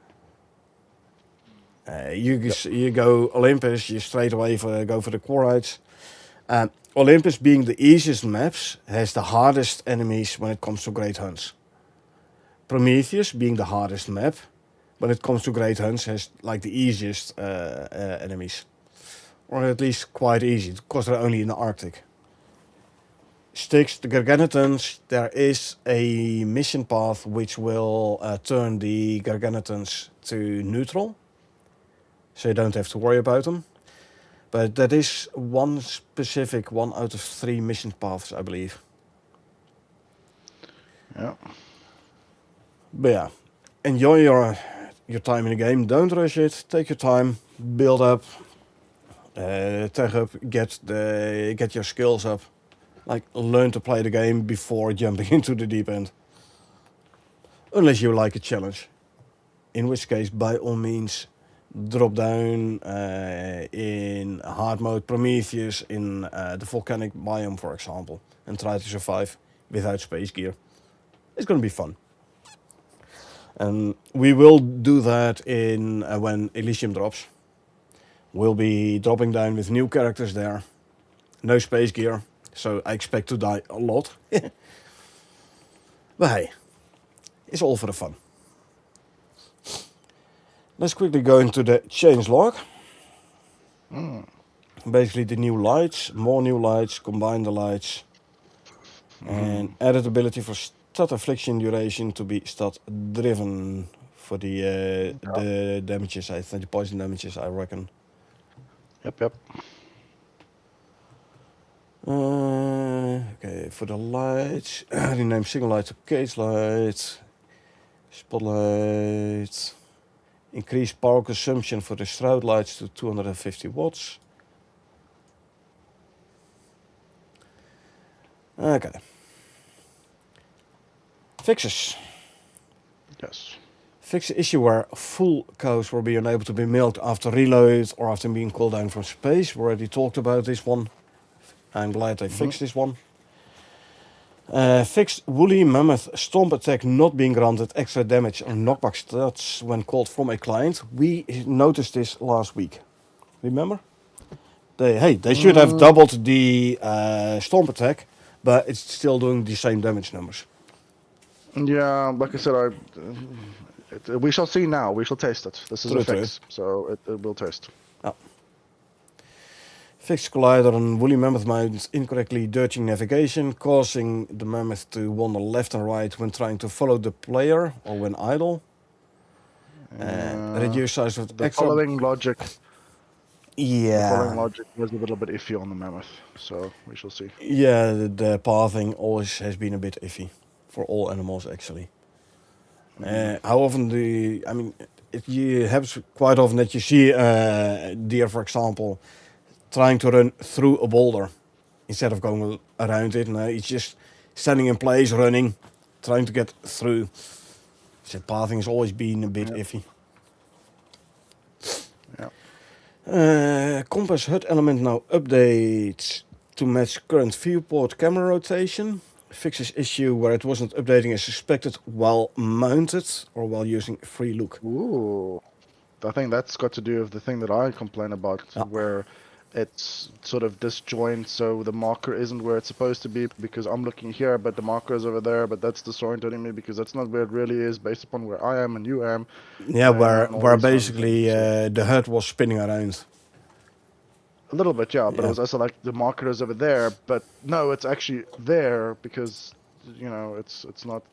You go Olympus, you straight away go for the Quarrites. Olympus, being the easiest maps, has the hardest enemies when it comes to Great Hunts. Prometheus, being the hardest map, when it comes to Great Hunts, has the easiest enemies. Or at least quite easy, because they're only in the Arctic. Styx, the Garganetons, there is a mission path which will turn the Garganetons to neutral. So you don't have to worry about them. But that is one specific 1 out of 3 mission paths, I believe. Yeah. But yeah, enjoy your time in the game. Don't rush it. Take your time. Build up. Tech up. Get your skills up. Learn to play the game before jumping into the deep end. Unless you like a challenge. In which case, by all means, drop down in hard mode Prometheus in the volcanic biome, for example, and try to survive without space gear. It's going to be fun. And we will do that in when Elysium drops. We'll be dropping down with new characters there. No space gear, so I expect to die a lot. But hey, it's all for the fun. Let's quickly go into the changelog. Basically the new lights, more new lights, combine the lights, and added ability for stat affliction duration to be stat driven for the damages, I think, the poison damages, I reckon. Yep. Okay, for the lights, rename single light to cage light, spotlight, increase power consumption for the shroud lights to 250 watts. Okay. Fixes. Yes. Fix the issue where full cows were being able to be milked after reload or after being called down from space. We already talked about this one. I'm glad they fixed this one. Fixed Woolly Mammoth Stomp Attack not being granted extra damage or knockback stats when called from a client. We noticed this last week. Remember? They should have doubled the Stomp Attack, but it's still doing the same damage numbers. Yeah, like I said, we shall see now. We shall taste it. This is a fix, so it will taste. Oh. Fixed Collider and Woolly Mammoth mounts incorrectly dirging navigation, causing the mammoth to wander left and right when trying to follow the player or when idle. Reduce size of the extra... following logic. Yeah. The following logic was a little bit iffy on the mammoth, so we shall see. Yeah, the pathing always has been a bit iffy for all animals, actually. How often do you... I mean, it happens quite often that you see deer, for example, trying to run through a boulder instead of going around it. No, it's just standing in place, running, trying to get through. So pathing has always been a bit iffy. Yeah. Compass HUD element now updates to match current viewport camera rotation. Fixes issue where it wasn't updating as expected while mounted or while using free look. Ooh. I think that's got to do with the thing that I complain about, Ah. where it's sort of disjoint, so the marker isn't where it's supposed to be because I'm looking here, but the marker is over there, but that's disorientating me because that's not where it really is based upon where I am and you am. Yeah, where and all where these kinds of basically things, so. the HUD was spinning around. A little bit, yeah, but it Yeah. was also like the marker is over there, but no, it's actually there because it's not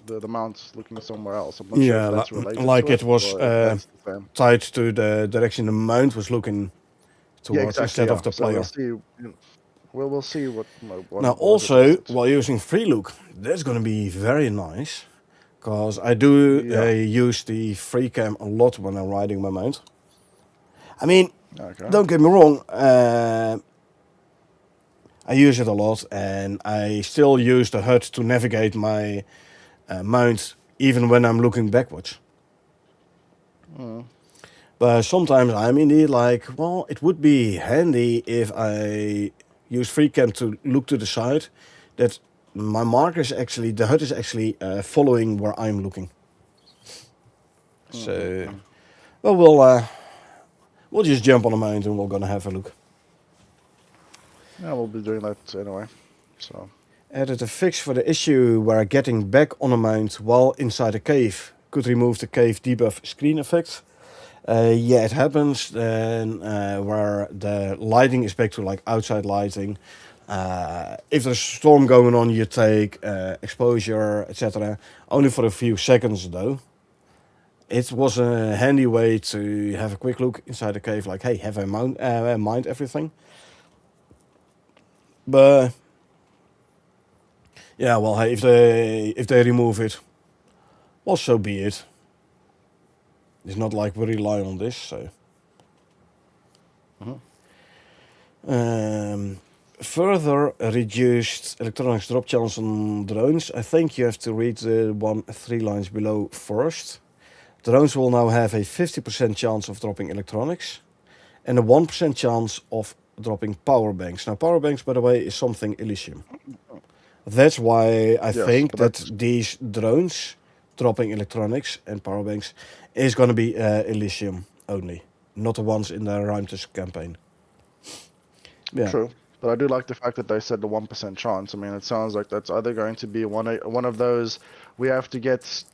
the mount's looking somewhere else. I'm not sure Yeah, if that's related like to it it was or if that's the same. tied to the direction the mount was looking Yeah, towards exactly. instead Yeah. of the So we'll player. see. We'll see what Now what it is. also, while using free look, that's going to be very nice. Because I do Yeah. use the free cam a lot when I'm riding my mount. I mean, Okay. don't get me wrong, I use it a lot and I still use the HUD to navigate my mount even when I'm looking backwards. Mm. But sometimes I'm indeed like, well, it would be handy if I use free cam to look to the side, that my marker is actually, the HUD is actually following where I'm looking. So, well, we'll just jump on a mount and we're gonna have a look. Yeah, we'll be doing that anyway. So. Added a fix for the issue where getting back on a mount while inside a cave could remove the cave debuff screen effect. Yeah, it happens then where the lighting is back to like outside lighting. If there's a storm going on, you take exposure, etc. Only for a few seconds though. It was a handy way to have a quick look inside the cave, like, hey, have I mind everything? But yeah, well, hey, if they remove it, well, so be it. It's not like we rely on this, so. Further reduced electronics drop chance on drones. I think you have to read the 3 lines below first. Drones will now have a 50% chance of dropping electronics and a 1% chance of dropping power banks. Now, power banks, by the way, is something Elysium. That's why I think that these drones dropping electronics and power banks is going to be Elysium only, not the ones in the Ruimtes campaign. Yeah. True, but I do like the fact that they said the 1% chance. I mean, it sounds like that's either going to be one of those we have to get,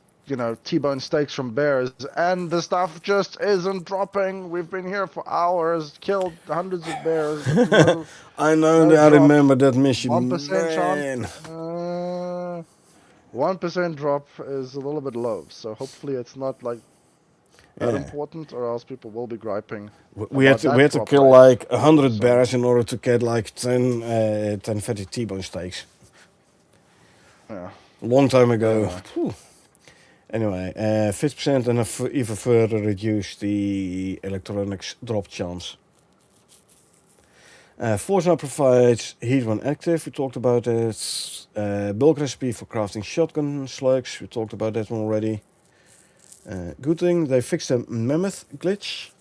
T-bone steaks from bears, and the stuff just isn't dropping. We've been here for hours, killed hundreds of bears. No, I know, no I drop. remember that mission. 1% Man. chance. 1% drop is a little bit low, so hopefully it's not like that important, or else people will be griping. We had to kill like 100 bears in order to get like 10 fatty T-bone steaks. Yeah. A long time ago. Anyway, 50% and even further reduce the electronics drop chance. Force now provides heat when active. We talked about it. Bulk recipe for crafting shotgun slugs. We talked about that one already. Good thing they fixed the mammoth glitch.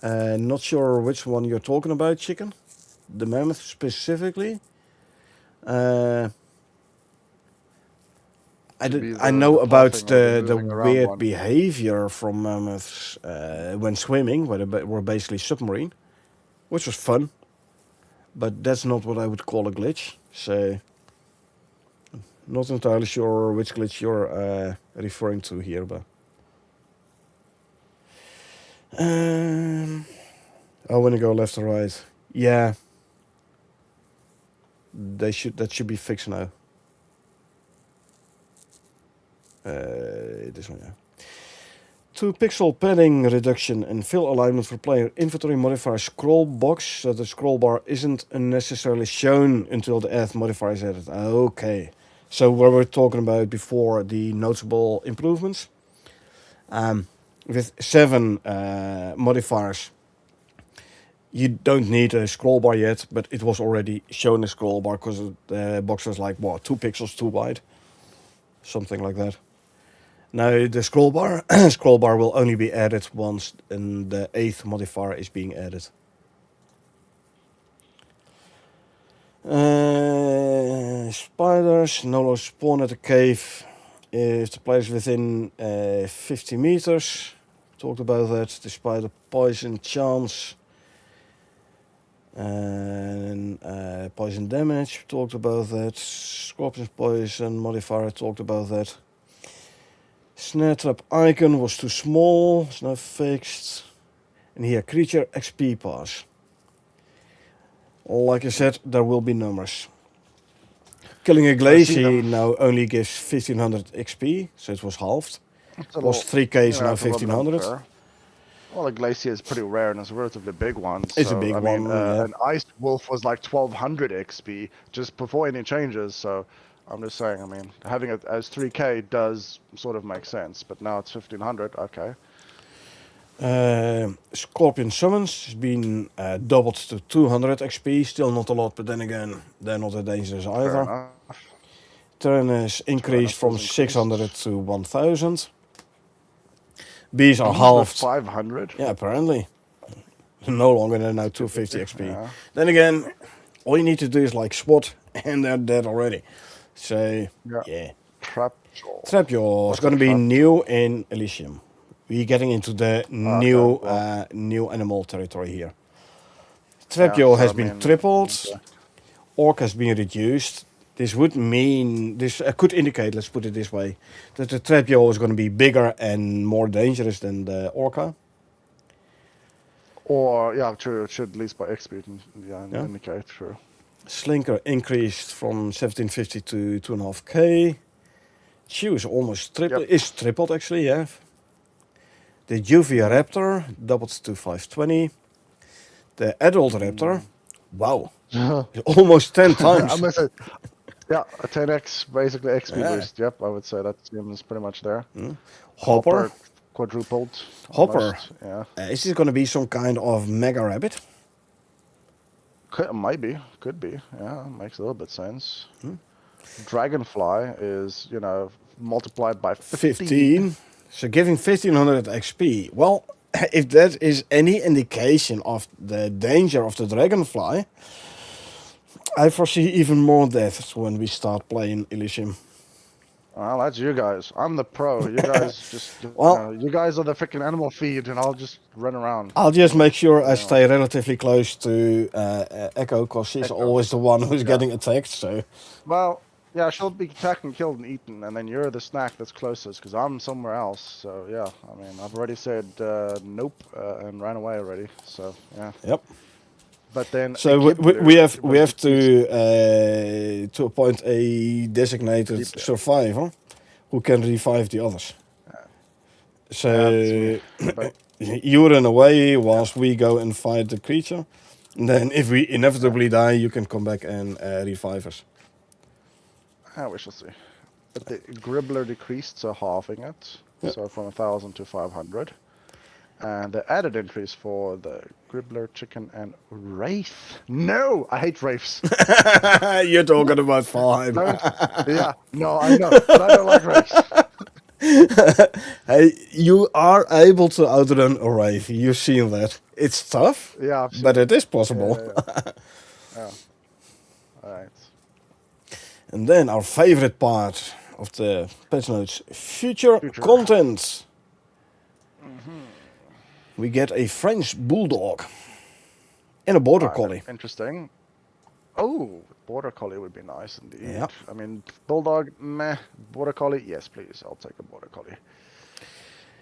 Not sure which one you're talking about, Chicken. The mammoth specifically. I know about the weird behavior from mammoths when swimming, where they were basically submarine, which was fun. But that's not what I would call a glitch. So, not entirely sure which glitch you're referring to here, but. When you go left or right, yeah. That should be fixed now. This one, yeah. 2 pixel padding reduction and fill alignment for player inventory modifier scroll box, so the scroll bar isn't unnecessarily shown until the add modifier is added. Okay. So what we were talking about before, the noticeable improvements. With 7 modifiers, you don't need a scroll bar yet, but it was already shown a scroll bar because the box was like, what, 2 pixels too wide. something like that. Now the scroll bar scroll bar will only be added once the 8th modifier is being added. Spiders no longer spawn at the cave if the player is within 50 meters. Talked about that. The spider poison chance and poison damage. Talked about that. Scorpion's poison modifier. Talked about that. Snare trap icon was too small. It's now fixed. And here creature XP pass. Like I said, there will be numbers. Killing a glacier now only gives 1500 XP, so it was halved. It was 3k, so now 1500. Well, a glacier is pretty rare and it's a relatively big one. It's a big one. Yeah. An ice wolf was like 1200 XP just before any changes. So I'm just saying, I mean, having it as 3k does sort of make sense, but now it's 1500. Okay. Scorpion summons has been doubled to 200 XP. Still not a lot, but then again, they're not that dangerous either. Turn is increased from 600 to 1000. Bees are halved. 500? Yeah, apparently. No longer, they're now 250 XP. Yeah. Then again, all you need to do is like SWAT, and they're dead already. So, yeah. Trapjaw is going to be new in Elysium. We're getting into the new animal territory here. Trapjaw has been tripled. Orc has been reduced. This would mean, this could indicate, let's put it this way, that the Trapjaw is going to be bigger and more dangerous than the Orca. Or, yeah, true, it should at least by XP indicate, true. Slinker increased from 1750 to 2.5k. Chew is almost tripled, is tripled actually, yeah. The Juvia Raptor doubled to 520. The adult Raptor, wow, almost 10 times. I'm gonna say, yeah, a 10x basically XP boost. Yep, I would say that is pretty much there. Hopper quadrupled. Hopper, almost, yeah. Is this going to be some kind of mega rabbit? Maybe, could be. Yeah, makes a little bit sense. Dragonfly is, you know, multiplied by 15. So giving 1500 XP. Well, if that is any indication of the danger of the Dragonfly, I foresee even more deaths when we start playing Elysium. Well, that's you guys. I'm the pro. You guys just, you guys are the freaking animal feed, and I'll just run around. I'll just make sure I stay relatively close to Echo, because she's always the one who's getting attacked. So, well, yeah, she'll be attacked and killed and eaten, and then you're the snack that's closest, because I'm somewhere else. So, yeah, I mean, I've already said nope and ran away already. So, yeah. Yep. But then, so we have to appoint a designated survivor who can revive the others. So you run away whilst we go and fight the creature. And then if we inevitably die, you can come back and revive us. We shall see. But the Gribbler decreased, so halving it. So from 1000 to 500. And the added increase for the Gribbler, Chicken, and Wraith. No! I hate Wraiths. You're talking about Valheim. Yeah, no, I know. But I don't like Wraiths. Hey, you are able to outrun a Wraith. You've seen that. It's tough, but it is possible. Yeah. Alright. And then our favorite part of the patch notes, future content. We get a French Bulldog and a Border Collie. Interesting. Oh, Border Collie would be nice indeed. Yep. I mean, Bulldog, meh. Border Collie, yes, please. I'll take a Border Collie.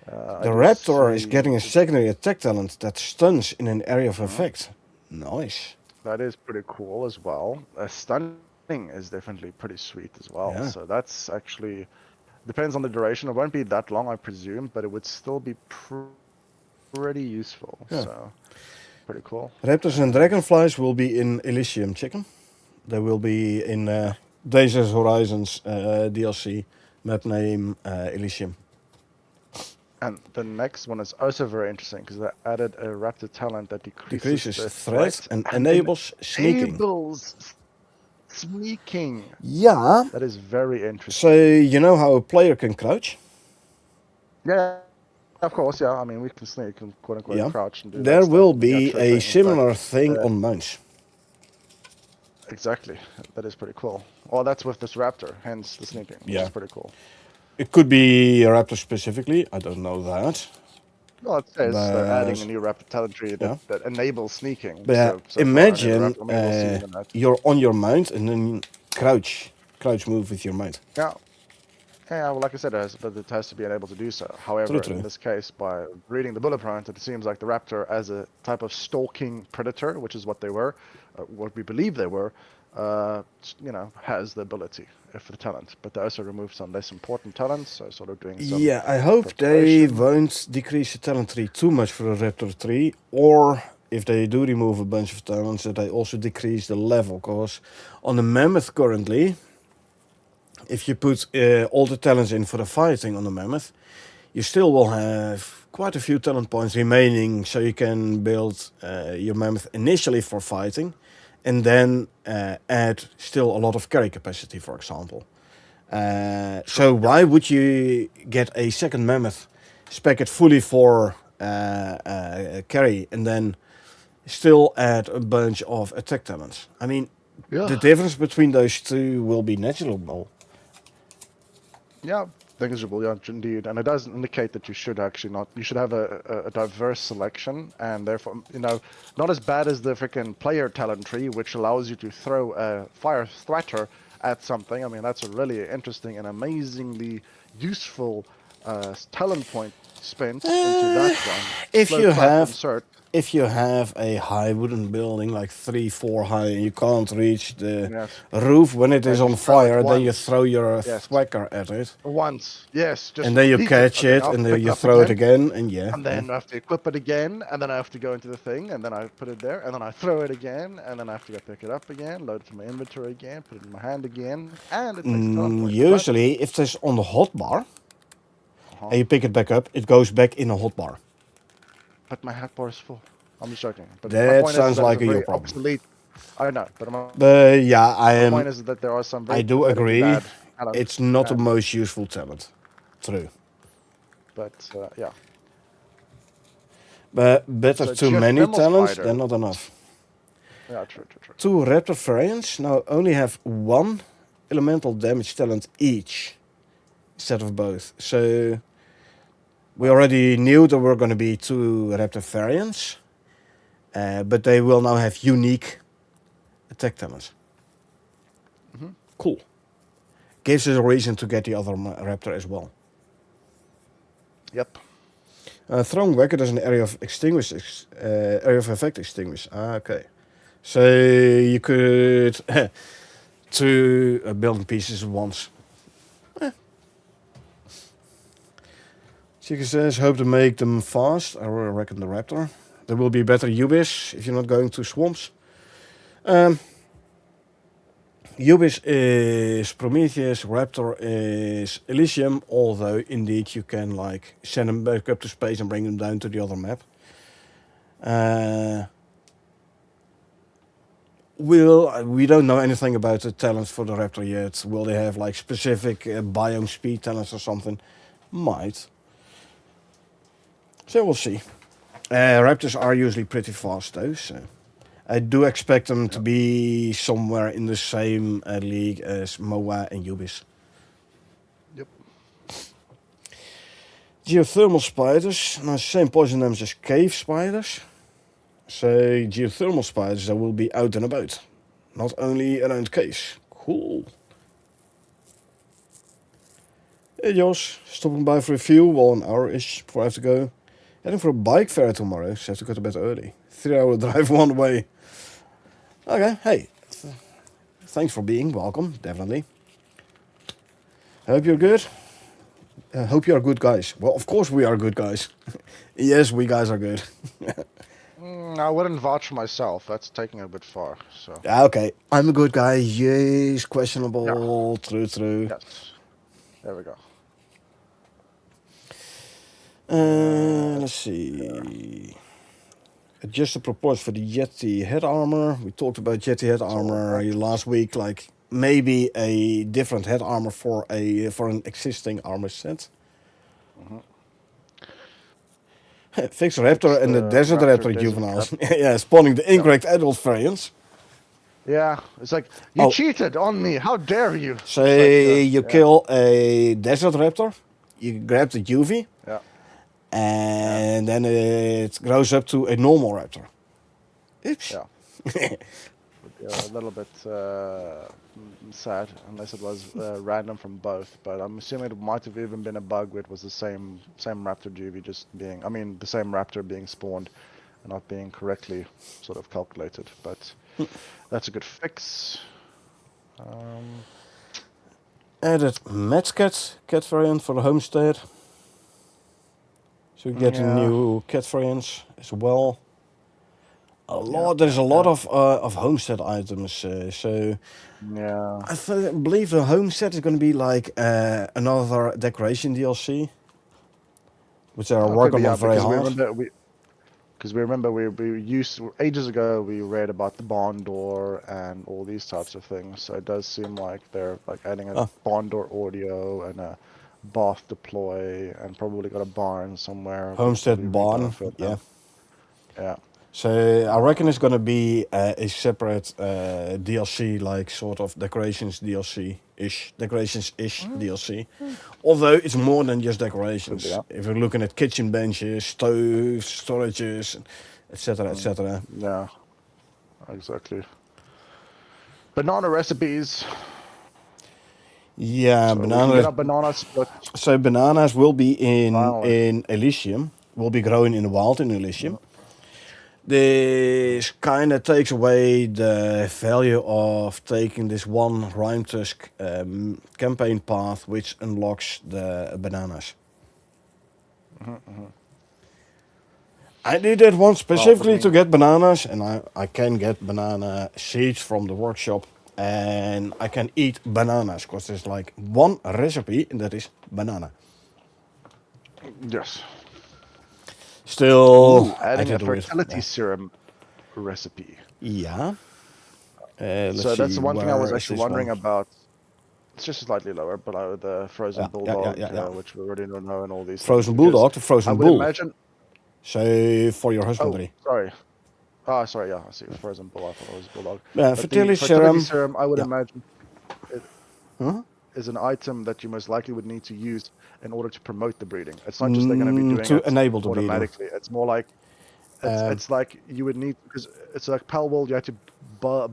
The Raptor is getting a secondary attack talent that stuns in an area of effect. Nice. That is pretty cool as well. Stunning is definitely pretty sweet as well. Yeah. So that's actually... Depends on the duration. It won't be that long, I presume, but it would still be pretty useful. Yeah. So, pretty cool. Raptors and Dragonflies will be in Elysium, Chicken. They will be in Dangerous Horizons DLC, map name Elysium. And the next one is also very interesting because they added a raptor talent that decreases threat and enables sneaking. Sneaking. Yeah. That is very So interesting. you know how a player can crouch? Yeah, of course. Yeah, I mean we can sneak and quote unquote Yeah. crouch and do that There stuff. will And yeah, be sure a thing. In fact, similar thing uh, on mounts. exactly. That is pretty cool. Well, that's with this raptor, hence the sneaking, which Yeah. is pretty cool. It could be a raptor specifically. I don't know that. Well, it says they're adding a But new raptor talent tree that, yeah. that enables sneaking. But So far, any other imagine raptor, I mean, we'll see in a minute. you're on your mount and then crouch move with your mount. Yeah, yeah. Well, like I said, it has to be able to do so. True, However, in true. this case, by reading the bullet point, it seems like the raptor, as a type of stalking predator, which is what they were, what we believe they were, has the ability for the talent. But they also removed some less important talents, so sort of doing some Yeah, I hope they preparation. won't decrease the talent tree too much for the Raptor tree, or if they do remove a bunch of talents, that they also decrease the level. Because on the Mammoth currently, if you put all the talents in for the fighting on the Mammoth, you still will have quite a few talent points remaining, so you can build your Mammoth initially for fighting, and then add still a lot of carry capacity, for example. So why would you get a second Mammoth, spec it fully for carry, and then still add a bunch of attack talents? I mean, Yeah. the difference between those two will be negligible. Yeah, negligible, yeah, indeed. And it does indicate that you should actually not, you should have a diverse selection, and therefore, not as bad as the freaking player talent tree, which allows you to throw a fire threater at something. I mean, that's a really interesting and amazingly useful talent point spent into that one. If Slow you clap have insert. if you have a high wooden building like 3-4 high and you can't reach the Yes. roof when it is And on just throw it fire, then you once. throw your Yes. thwacker at it, Once. Yes. and Just then you peek it, catch and then it, I'll and then pick it you up throw it again. again, and yeah. And then I have to equip it again, and then I have to go into the thing, and then I put it there, and then I throw it again, and then I have to go pick it up again, load it to my inventory again, put it in my hand again, and it takes a talent point. But, Usually, if it's on the hotbar uh-huh, and you pick it back up, it goes back in a hotbar. but my hotbar is full. I'm just joking. But my That point is sounds that it's like a your very problem. obsolete. I know, but But yeah, my point is that there are some I very do pathetically agree. bad talents, It's not the and most useful talent. True. but yeah. But better So too many geothermal talents spider. than not enough. Yeah, true, true, true. Two raptor variants now only have one elemental damage talent each instead of both. So we already knew there were going to be two raptor variants, but they will now have unique attack talents. Hmm. Cool. Gives us a reason to get the other raptor as well. Yep. Throwing Whacker is an area of area of effect extinguish. Okay. So you could two building pieces at once. Chica says, hope to make them fast. I reckon the raptor. There will be better UBIS if you're not going to swamps. UBIS is Prometheus, Raptor is Elysium, although indeed you can like send them back up to space and bring them down to the other map. We don't know anything about the talents for the Raptor yet. Will they have like specific biome speed talents or something? Might. So we'll see. Raptors are usually pretty fast though, so I do expect them to be somewhere in the same league as MOA and Ubis. Yep. Geothermal spiders, now same poison names as cave spiders. So geothermal spiders that will be out and about, not only around caves. Cool. Hey Jos, stopping by for a few, well an hour-ish before I have to go. Heading for a bike fair tomorrow, so I have to go to bed early. 3-hour drive one way. Okay, hey, thanks for being welcome, definitely. I hope you're good. I hope you are good guys. Well, of course we are good guys. Yes, we guys are good. I wouldn't vouch for myself. That's taking it a bit far. So. Okay, I'm a good guy. Yes, Yeah. questionable. True. Yes. There we go. Let's see. adjust the proportions for the Yeti head armor. We talked about Yeti head So armor right. last week. Like maybe a different head armor for an existing armor set. Mhm. Fix Fix Raptor and the the Desert Raptor Raptor Desert Cat. juveniles. Yeah, spawning the Yeah. incorrect adult variants. Yeah. It's like you Oh, cheated on me. How dare you? It's like say you yeah. kill a Desert Raptor, you grab the juvie, Yeah. Yeah. and then it grows up to a normal raptor. Oops. Yeah. Would be a little bit sad unless it was random from both. But I'm assuming it might have even been a bug where it was the same raptor juvie just being, I mean, the same raptor being spawned and not being correctly sort of calculated. But that's a good fix. Added Metcat cat variant for the homestead. So we get a Yeah. new cat variants as well. Yeah. There's Yeah. a lot Yeah. of homestead items. So Yeah. believe the homestead is going to be like another decoration DLC, which they are Could be, working on yeah, very hard. because we remember we used ages ago we read about the barn door and all these types of things. So it does seem like they're like adding a Ah, barn door audio and a bath deploy and probably got a barn somewhere that's probably homestead barn, filled yeah. now. Yeah. So I reckon it's going to be a separate DLC, like sort of decorations DLC-ish, decorations-ish Mm, DLC. Although it's more than just could be, decorations. yeah. If you're looking at kitchen benches, stoves, storages, etc., Mm, etc. yeah, exactly. Banana recipes. Yeah, So we can get bananas. our banana split So bananas will be finally. in Elysium. Will be growing in the wild in Elysium. Mhm, This kind of takes away the value of taking this one Rhyme Tusk campaign path, which unlocks the bananas. mhm, mhm. I did that one Well, for specifically me, to get bananas, and I can get banana seeds from the workshop, and I can eat bananas because there's like one recipe, and that is banana. yes. Still, Ooh, I adding a did do it. fertility serum recipe. Yeah. Let's So that's see, the one thing I was where is actually this one? wondering about. It's just slightly lower, but the frozen Yeah, yeah, yeah, bulldog, yeah, yeah. which we already don't know, and all these things, Frozen because bulldog to I frozen would bull. imagine. So for your Oh, husbandry. sorry. Ah, sorry. Yeah, I see. Frozen bull. I thought it was bulldog. But the Fertility fertility serum. serum, I would Yeah. imagine, it Huh? is an item that you most likely would need to use in order to promote the breeding. It's not just they're going to be doing To it enable the breeding. automatically. It's more like Um, it's like you would need, because it's like Pal World. You had to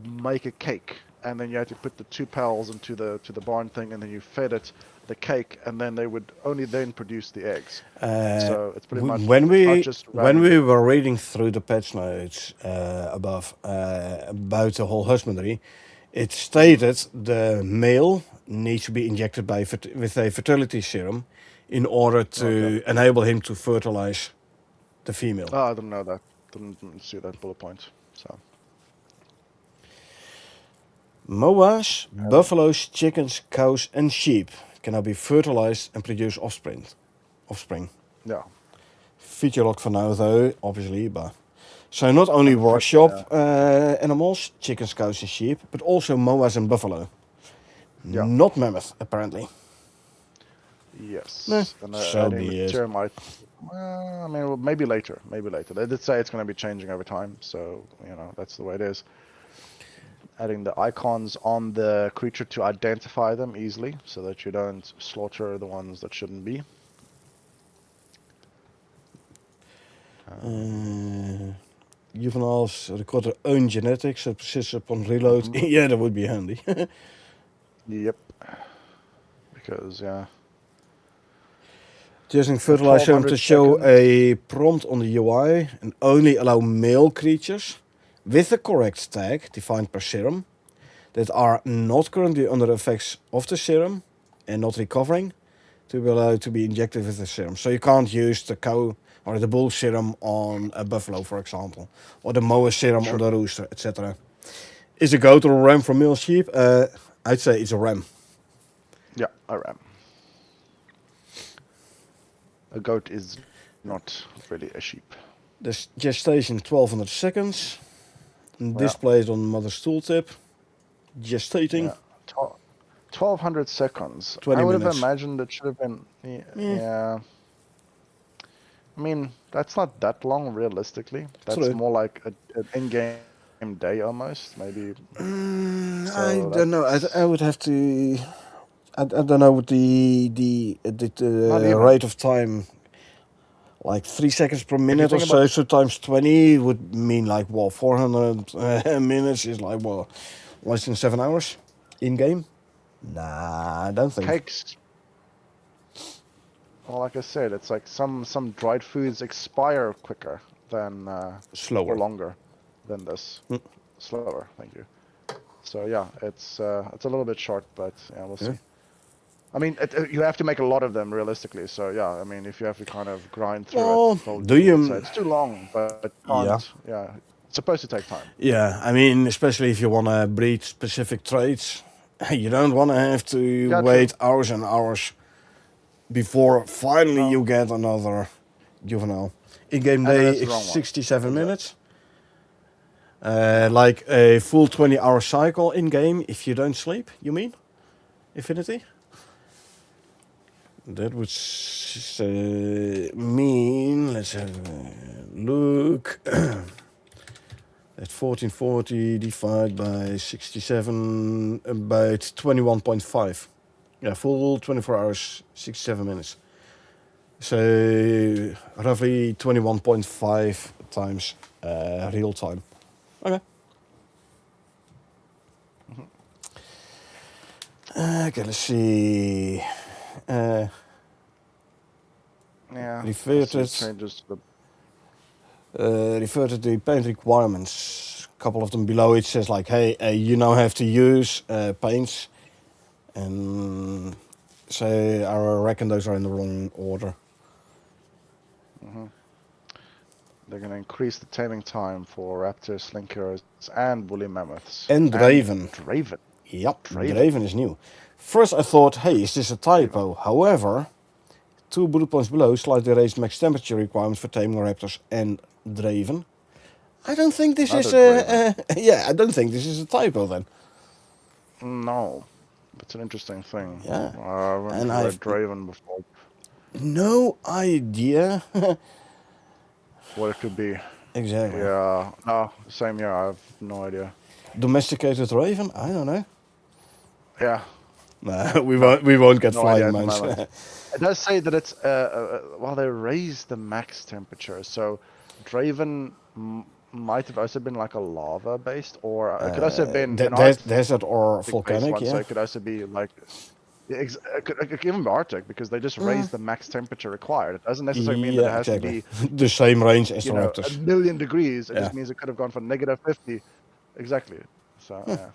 make a cake, and then you had to put the two pals into the barn thing, and then you fed it the cake, and then they would only then produce the eggs. So it's pretty much, when it's not we just when randomly. we were reading through the patch notes above about the whole husbandry, it Hmm. stated the male needs to be injected with a fertility serum in order Okay. to enable him to fertilize the female. Oh, I didn't know that. Didn't see that bullet point. So Moas, having buffaloes, chickens, cows, and sheep can now be fertilized and produce offspring. Offspring. yeah, Feature locked for now, though, obviously, but so not only and the workshop yeah, animals, chickens, cows, and sheep, but also moas and buffalo. yeah, Not mammoth, apparently. No, yes, and so adding the be it. serum might. I mean, well, maybe later. Maybe later. They did say it's going to be changing over time, so that's the way it is. Adding the icons on the creature to identify them easily, so that you don't slaughter the ones that shouldn't be. Juveniles record their own genetics that persists upon reload. Mhm. Yeah, that would be handy. Yep. Because yeah, Using in fertilizer serum 1200 to show seconds. a prompt on the UI and only allow male creatures with the correct tag defined per serum that are not currently under the effects of the serum and not recovering to be allowed to be injected with the serum. So you can't use the cow or the bull serum on a buffalo, for example, or the moa serum on Sure. the rooster, etc. Is a goat or a ram for male sheep? I'd say it's a ram. Yeah, a ram. A goat is not really a sheep. The gestation 1200 seconds. Yeah, Displayed on mother's tooltip. Gestating yeah. 1200 seconds. 20 I would have minutes. imagined it should have been. Yeah, Yeah. I mean, that's not that long realistically. That's true. more like an in-game day almost, maybe. I So don't know. I that's would have to. I don't know what not the even. rate of time, like 3 seconds per If you minute or think so. about, So times 20 would mean like what 400 minutes is like what less than 7 hours in game. Nah, I don't think. cakes, well, like I said, it's like some dried foods expire quicker than or Slower. longer than this. Mm. Slower, thank you. So yeah, it's a little bit short, but yeah, we'll Yeah. see. I mean, you have to make a lot of them realistically. So yeah, I mean, if you have to kind of grind through it, Well, do probably would say you? it's too long, but Yeah. can't. Yeah, it's supposed to take time. Yeah, I mean, especially if you want to breed specific traits, you don't want to have to Yeah, true. wait hours and hours before finally No, you get another juvenile. In-game and then day it's the is wrong one. 67 Exactly. minutes. Yeah. Like a full 20-hour cycle in-game if you don't sleep, you mean? Infinity? That would mean, let's have a look. At 1440 divided by 67, about 21.5. Yeah, full 24 hours, 67 minutes. So roughly 21.5 times real time. Okay. Mhm. Okay, let's see. Uh, Yeah, I see reverted, changes to the. reverted the paint requirements. A couple of them below it says like, hey, you now have to use paints. And so I reckon those are in the wrong order. Mhm. They're going to increase the taming time for raptors, slinkers, and woolly mammoths. And And Draven. Draven. Yep, Draven. Draven is new. First I thought, hey, is this a Draven. typo? However, 2 bullet points below, slightly raised max temperature requirements for taming raptors and Draven. I don't think this is Another Draven. yeah, I don't think this is a typo then. No, that's an interesting thing. Yeah, I haven't and read I've Draven before. no idea. What it could be. Exactly. Yeah, no, same here. I have no idea. Domesticated Raven? I don't know. Yeah, Nah, no, we won't get no idea flying at the mines. moment. It does say that it's well, they raised the max temperature, so Draven might have also been like a lava based, or it could also have been an Arctic Desert or based volcanic, one. So yeah. it could also be like it could even be Arctic because they just raised the max temperature required. It doesn't necessarily mean that it Yeah, has to exactly. be The same range as the a Raptors. million degrees. It Yeah. just means it could have gone from -50. Exactly. So yeah.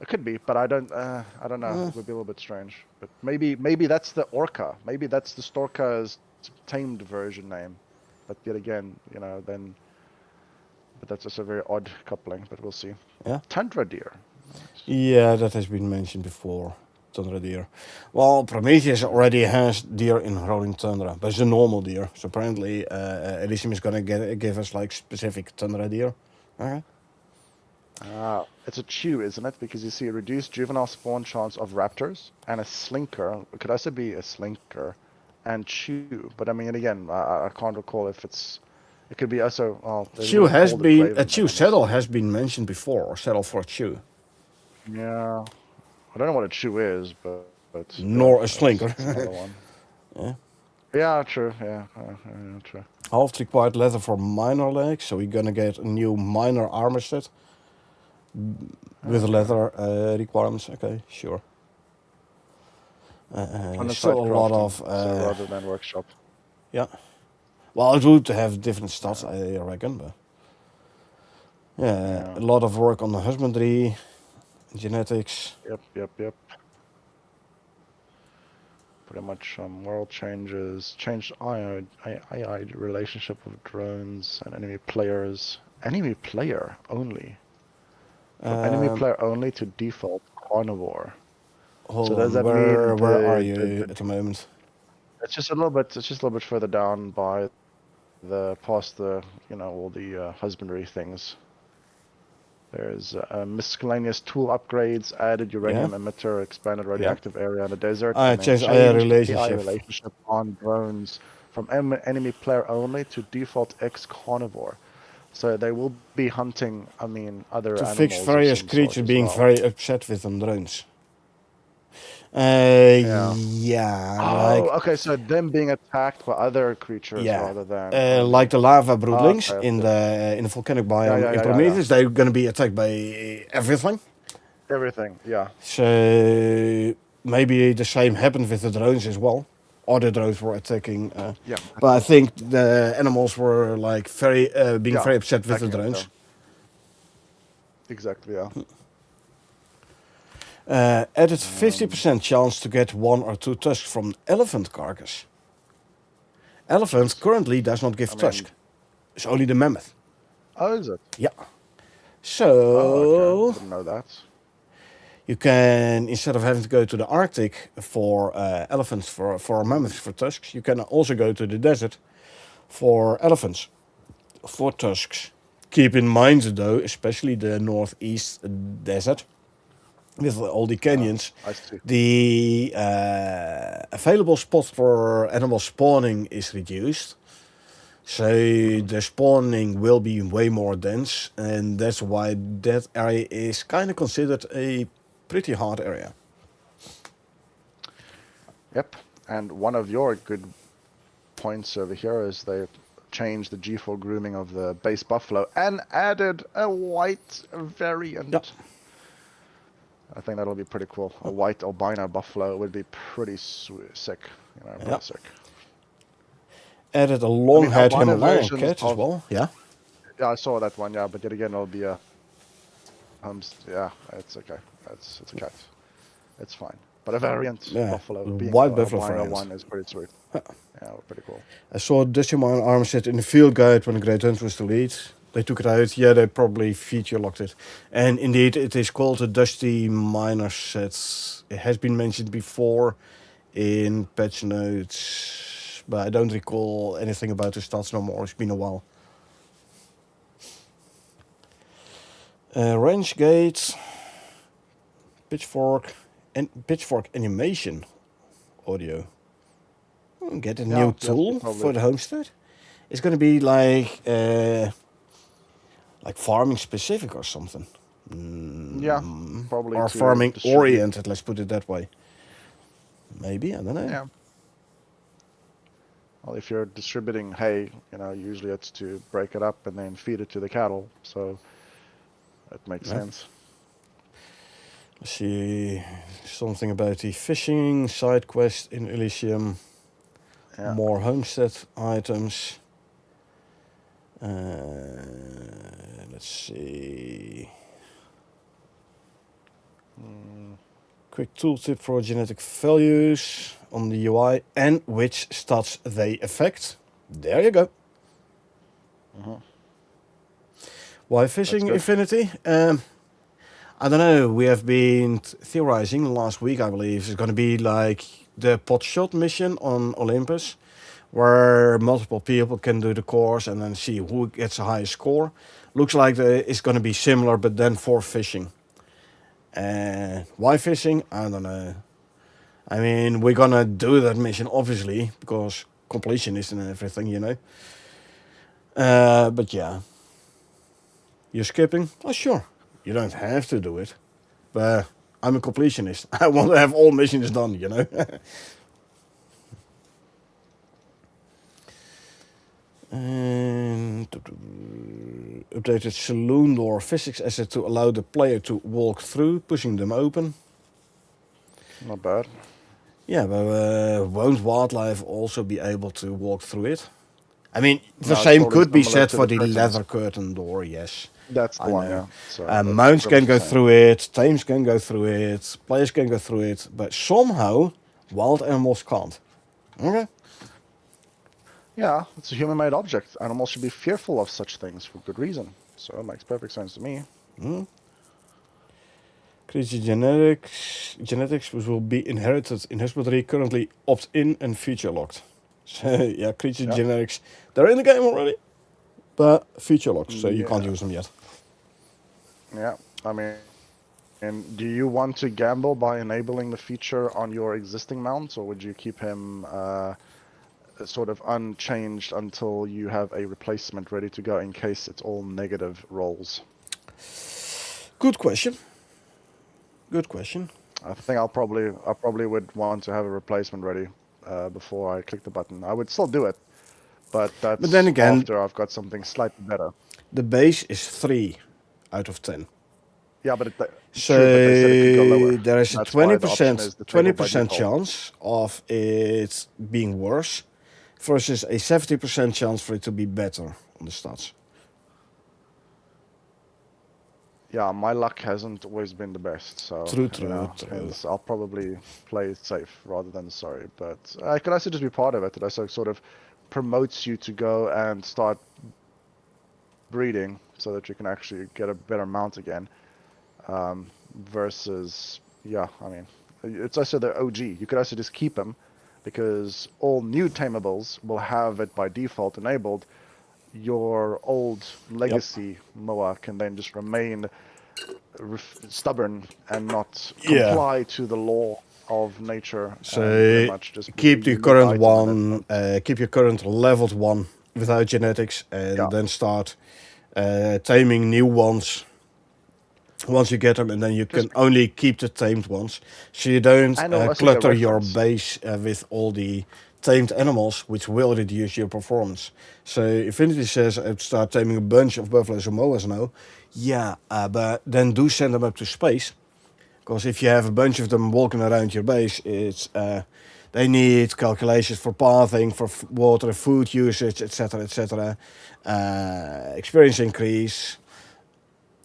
It could be, but I don't know. It would be a little bit strange. But maybe that's the Orca. Maybe that's the Storka's tamed version name. But yet again, then. But that's just a very odd coupling. But we'll see. Yeah. Tundra deer. Yeah, that has been mentioned before. Tundra deer. Well, Prometheus already has deer in rolling tundra, but it's a normal deer. So apparently, Elysium is gonna give us like specific tundra deer. Okay. Ah, it's a chew, isn't it? Because you see a reduced juvenile spawn chance of raptors and a slinker. It could also be a slinker and chew. But I mean, again, I can't recall if it's. It could be also. Well, they Chew wouldn't has call it been a Draven, chew then I'm saddle assuming. has been mentioned before, or saddle for a chew. Yeah, I don't know what a chew is, but yeah, Nor a slinker. it's another one. Yeah. Yeah, true. Yeah, true. Half required leather for minor legs, so we're gonna get a new minor armor set with Okay. leather requirements. Okay, sure. On the Still side a lot crafting, of so rather than workshop. yeah. Well, it would have different stats, I reckon, but yeah, Yeah. a lot of work on the husbandry, genetics. Yep. Pretty much world changes, changed AI relationship with drones and enemy players. Enemy player only. From enemy Um, player only to default carnivore. hold So does on, that mean where are the you at the moment? it's just a little bit further down by past the all the husbandry things. There's miscellaneous tool upgrades, added Yeah. uranium emitter, expanded Yeah. radioactive area in the desert, I and then changed AI changed AI relationship relationship on drones from enemy player only to default X carnivore. So they will be hunting, I mean, other to fix animals of various some sort creatures as being well. very upset with them drones. Yeah. Yeah, Oh, like okay. So them being attacked by other creatures yeah, rather than only. like the lava Oh, broodlings okay, in okay. the volcanic Yeah, biome yeah, in yeah, yeah, yeah. Prometheus, they're gonna be attacked by everything. Everything. Yeah. So maybe the same happened with the drones as well. Or the drones were attacking, Yeah. but I think the animals were like being Yeah. very upset with the Attacking each drones. other. Exactly. Yeah. Added Um. 50% chance to get one or two tusks from elephant carcass. Elephant Nice. currently does not I give mean. tusk. It's only the mammoth. Oh, is it? Yeah. Oh, okay. So Didn't know that. you can, instead of having to go to the Arctic for elephants, for Mm. mammoths for tusks, you can also go to the desert for elephants for tusks. Keep in mind though, especially the northeast desert with all the canyons, I see. the available spot for animal spawning is reduced. So Hmm. the spawning will be way more dense, and that's why that area is kind of considered a pretty hard area. Yep. And one of your good points over here is they changed the G4 grooming of the base buffalo and added a white Yeah. variant. I think that'll be pretty cool. A white albino buffalo would be pretty sick. Yeah. Pretty sick. Added a I mean, long-haired albino Himalayan versions cat as of. well. Yeah. Yeah, I saw that one. Yeah, but yet again, it'll be a. Yeah, it's okay. It's a cat. It's fine. But a variant Yeah. buffalo being White buffalo albino variant. one is pretty sweet. Yeah, pretty cool. I saw Dusty Mine Arm set in the field guide when Great Hunt was deleted. They took it out. Yeah, they probably feature locked it. And indeed, it is called a Dusty Miner set. It has been mentioned before in patch notes, but I don't recall anything about the stats no more. It's been a while. Range gate, pitchfork animation audio. Get a new Yeah, yes, tool probably. for the homestead. It's going to be like farming specific or something. Yeah, probably Or to farming distribute. oriented, let's put it that way. Maybe, I don't know. Yeah. Well, if you're distributing hay, usually it's to break it up and then feed it to the cattle. So it makes Yeah. sense. Let's see something about the fishing side quest in Elysium. Yeah. More homestead items. Let's see. Quick tooltip for genetic values on the UI and which stats they affect. There you go. Mhm. Why That's fishing good. infinity? I don't know. We have been theorizing last week, I believe. It's going to be like the pot shot mission on Olympus, where multiple people can do the course and then see who gets the highest score. Looks like it's going to be similar, but then for fishing. Why fishing? I don't know. I mean, we're gonna do that mission obviously because completionist and everything. But yeah, you're skipping? Oh sure, you don't have to do it, but I'm a completionist. I want to have all missions done. And updated saloon door physics asset to allow the player to walk through, pushing them open. Not bad. Yeah, but won't wildlife also be able to walk through it? I mean, the No, it's same probably could be similar said to for the the curtains. leather curtain door, yes. That's the I one, know. yeah. So that's Mounts pretty much can the go same. through it, tames can go through it, players can go through it, but somehow wild animals can't. Okay. Yeah, it's a human-made object. Animals should be fearful of such things for good reason. So it makes perfect sense to me. Creature genetics which will be inherited in husbandry currently opt-in and feature locked. So yeah, creature Yeah. generics, they're in the game already, but feature locked, so you can't Yeah. use them yet. Yeah. I mean, and do you want to gamble by enabling the feature on your existing mount, or would you keep him sort of unchanged until you have a replacement ready to go in case it's all negative rolls? Good question. Good question. I think I probably would want to have a replacement ready before I click the button. I would still do it, but But then that's again, after I've got something slightly better. the base is 3 out of 10. Yeah, but So true, but they said it could go lower. there is a That's why the option 20% is disabled by 20% default. chance of it being worse versus a 70% chance for it to be better on the stats. Yeah, my luck hasn't always been the best, so True, you true, know, true. hence I'll probably play it safe rather than sorry. But it could also just be part of it. It also sort of promotes you to go and start breeding so that you can actually get a better mount again. Versus, yeah, I mean, it's also the OG. You could also just keep them because all new tamables will have it by default enabled. Your old Yep. legacy Moa can then just remain stubborn and not Yeah. comply to the law of nature and pretty So much just be a keep the unique current item in that one, sense. keep your current leveled one without genetics, Yeah, and then start taming new ones once you get them, and then you just can only keep the tamed ones, so you don't and it'll also get clutter your reference. base with all the tamed animals, which will reduce your performance. So Infinity says I'd start taming a bunch of buffaloes or moas now. Yeah, but then do send them up to space, because if you have a bunch of them walking around your base, it's they need calculations for pathing, for water, food usage, etc., etc. Experience increase.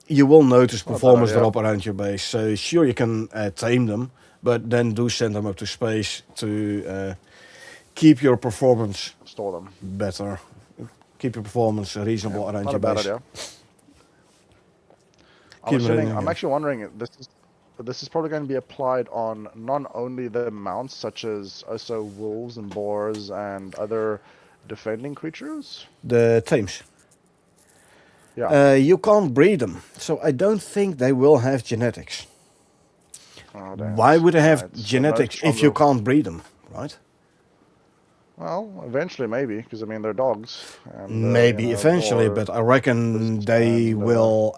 You will notice Not a bad performance idea. drop around your base. So sure, you can tame them, but then do send them up to space to keep your performance Store them. better, keep your performance Yeah, reasonable around not a your bad base. idea. I'm Keep them assuming, running I'm again. actually wondering, this is probably going to be applied on not only the mounts, such as also wolves and boars and other defending creatures. The tames. Yeah. You can't breed them, so I don't think they will have genetics. Oh, damn Why it. would they All have right. So no genetics if you stronger. can't breed them, right? Well, eventually maybe, because I mean they're dogs and Maybe eventually, boars but I reckon they and will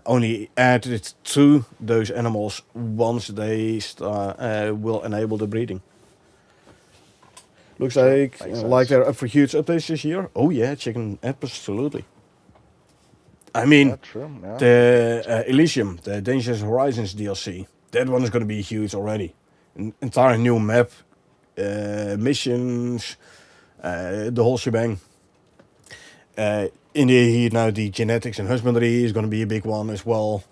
only add it to those animals once they will enable the breeding. Looks sure, makes like sense. they're up for huge updates this year. Oh yeah, chicken, absolutely. I mean, Yeah, true. Yeah. the Elysium, the Dangerous Horizons DLC, that one is going to be huge already. An entire new map, missions, the whole shebang. In the now the genetics and husbandry is going to be a big one as well,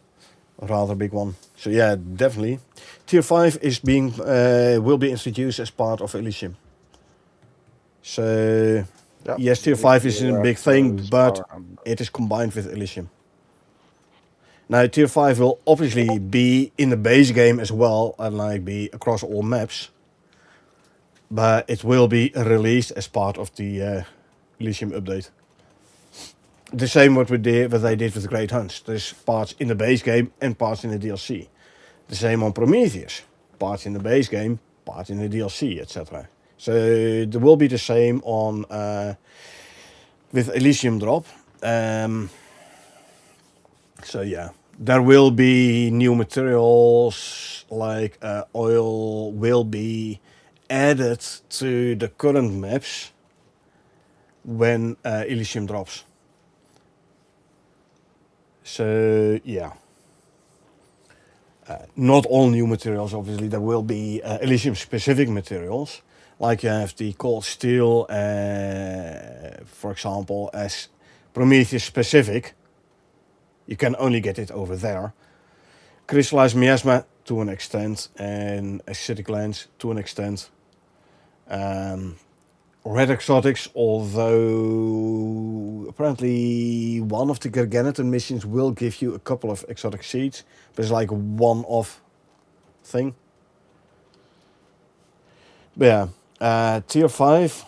a rather big one. So yeah, definitely. Tier 5 is being will be introduced as part of Elysium. So Yep. yes, Tier Need to 5 be is a aware of big thing, those but power numbers. it is combined with Elysium. Now Tier 5 will obviously be in the base game as well, and like be across all maps. But it will be released as part of the Elysium update. The same what they did with Great Hunts. There's parts in the base game and parts in the DLC. The same on Prometheus. Parts in the base game, parts in the DLC, etc. So there will be the same on with Elysium Drop. So yeah, there will be new materials like oil will be added to the current maps when Elysium drops. So yeah, not all new materials. Obviously, there will be Elysium specific materials, like you have the cold steel, for example, as Prometheus specific. You can only get it over there. Crystallized miasma to an extent, and acidic lens to an extent. Red exotics, although apparently one of the Gargantuan missions will give you a couple of exotic seeds, but it's like a one-off thing. But yeah, tier 5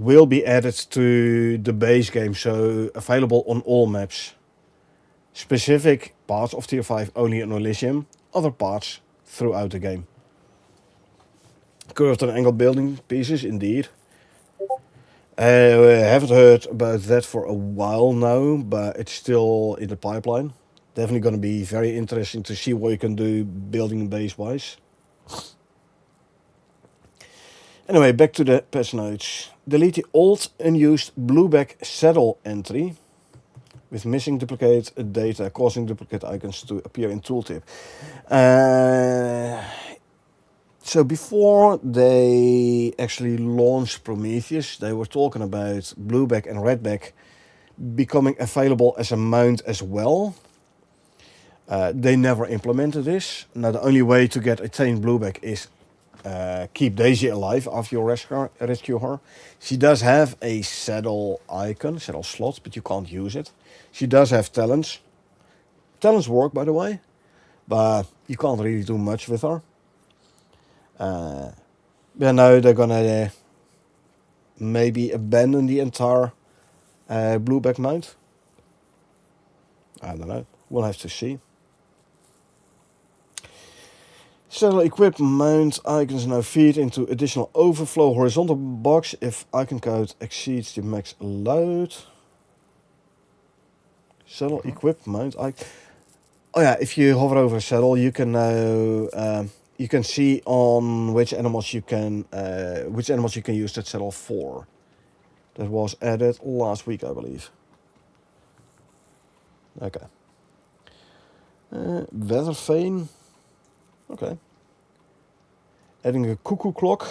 will be added to the base game, so available on all maps. Specific parts of Tier 5 only on Elysium, other parts throughout the game. Curved and angled building pieces, indeed. I haven't heard about that for a while now, but it's still in the pipeline. Definitely going to be very interesting to see what you can do building base-wise. Anyway, back to the patch notes. Delete the old unused blueback saddle entry with missing duplicate data, causing duplicate icons to appear in tooltip. So before they actually launched Prometheus, they were talking about blueback and redback becoming available as a mount as well. They never implemented this. Now the only way to get a tamed blueback is keep Daisy alive after you rescue her. She does have a saddle icon, saddle slot, but you can't use it. She does have talents. Talents work, by the way, but you can't really do much with her. Yeah, now they're gonna maybe abandon the entire blueback mount. I don't know. We'll have to see. Saddle equip mount icons now feed into additional overflow horizontal box if icon count exceeds the max load. Saddle equip mount icon. Oh yeah, if you hover over a saddle, you can now you can see on which animals you can use that saddle for. That was added last week, I believe. Okay. Weather vane. Okay. Adding a cuckoo clock.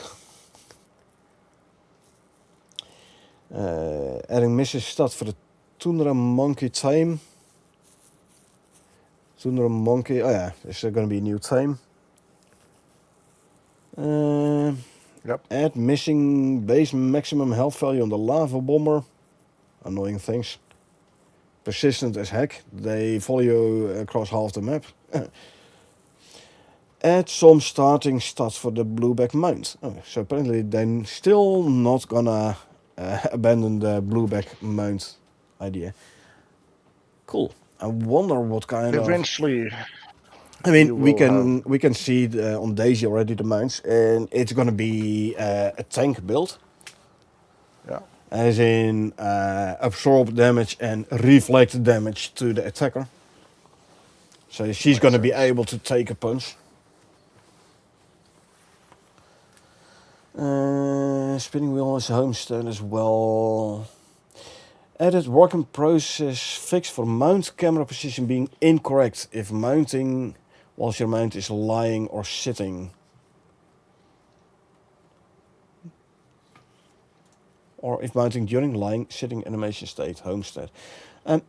Adding Mrs. Stad for the Tundra Monkey Tame. Tundra Monkey. Oh yeah, there's going to be a new tame. Yep. Add missing base maximum health value on the lava bomber. Annoying things. Persistent as heck. They follow you across half the map. Add some starting stats for the blueback mount. Oh, so apparently they're still not gonna abandon the blueback mount idea. Cool. I wonder what kind of. Eventually, I mean, you we will can see on Daisy already the mounts, and it's gonna be a tank build. Yeah. As in absorb damage and reflect damage to the attacker. So she's Makes gonna be sense. able to take a punch. Spinning wheel is a homestead as well. Added working process fix for mount camera position being incorrect if mounting whilst your mount is lying or sitting. Or if mounting during lying, sitting animation state, homestead. I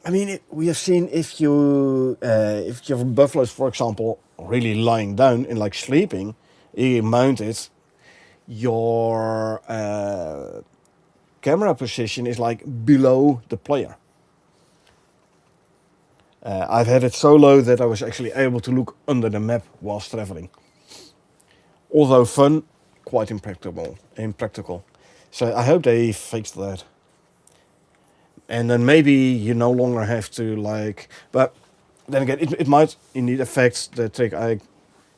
mean, we have seen if you have buffaloes, for example, really lying down and like sleeping, you mount it, your camera position is like below the player. I've had it so low that I was actually able to look under the map whilst traveling. Although fun, quite impractical. So I hope they fixed that. And then maybe you no longer have to like, but then again, it might indeed affect the trick. I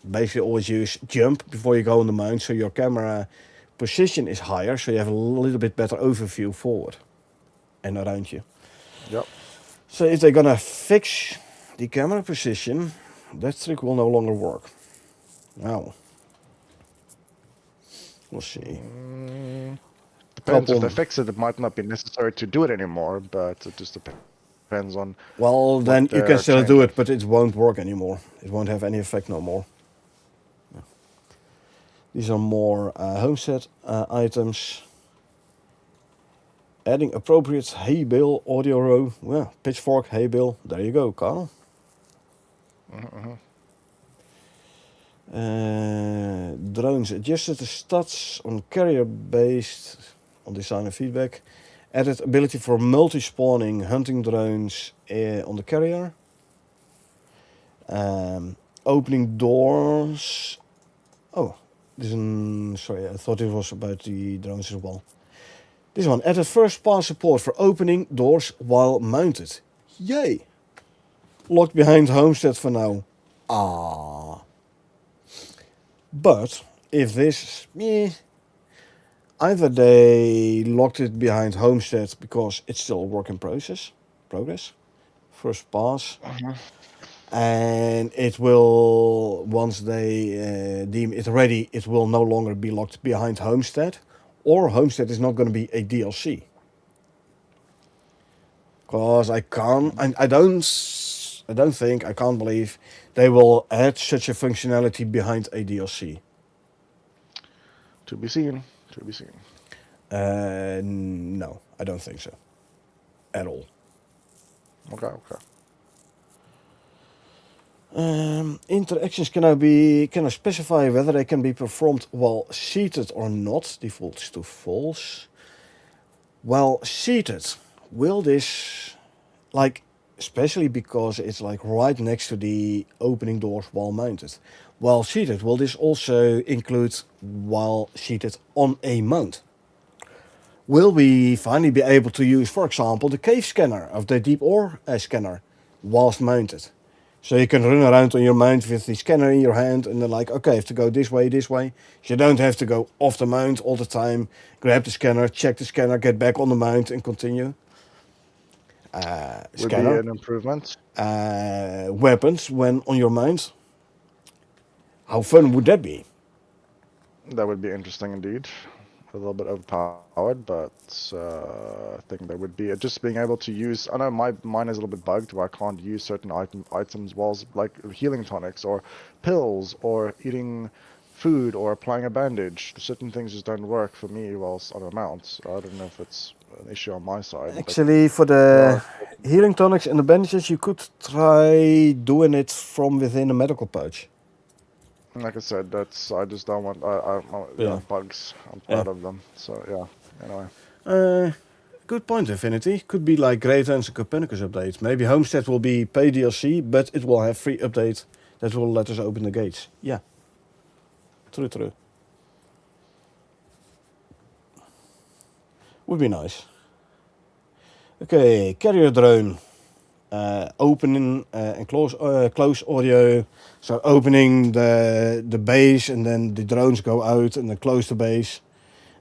basically always use jump before you go on the mount, so your camera position is higher, so you have a little bit better overview forward and around you. Yep. So if they're gonna fix the camera position, that trick will no longer work. Wow. We'll see. Depends. If they fix it, it might not be necessary to do it anymore, but it just depends on. Well, then you can their still do it, changes. but it won't work anymore. It won't have any effect no more. Yeah. These are more homestead items. Adding appropriate hay bale audio row. Well, pitchfork, hay bale. There you go, Carl. Drones adjusted the stats on carrier based on design and feedback. Added ability for multi-spawning hunting drones on the carrier. Opening doors. Oh, sorry, I thought it was about the drones as well. This one, added first pass support for opening doors while mounted. Yay! Locked behind Homestead for now. Ah. But if this, either they locked it behind Homestead because it's still a work in progress, first pass, and it will, once they deem it ready, it will no longer be locked behind Homestead, or Homestead is not going to be a DLC. Because I can't believe they will add such a functionality behind a DLC. To be seen. To be seen. No, I don't think so. At all. Okay. Interactions can I specify whether they can be performed while seated or not. Defaults to false. While seated, will this, like, especially because it's like right next to the opening doors while mounted. While seated, will this also include while seated on a mount? Will we finally be able to use, for example, the cave scanner of the deep ore scanner whilst mounted? So you can run around on your mount with the scanner in your hand and then like, okay, I have to go this way. So you don't have to go off the mount all the time, grab the scanner, check the scanner, get back on the mount and continue. Would be an improvement. Weapons when on your mount. How fun would that be? That would be interesting indeed. A little bit overpowered, but I think that would be just being able to use. I know mine is a little bit bugged where I can't use certain items whilst like healing tonics or pills or eating food or applying a bandage. Certain things just don't work for me whilst on a mount. I don't know if it's an issue on my side. Actually, for the healing tonics and the bandages, you could try doing it from within a medical pouch. Like I said, I just don't want bugs. I'm tired of them. So yeah. Anyway. Good point, Infinity. Could be like Great Ends and Copernicus updates. Maybe Homestead will be pay DLC, but it will have free update that will let us open the gates. Yeah. True. Would be nice. Okay, carrier drone. Opening and close audio. So opening the base and then the drones go out and then close the base.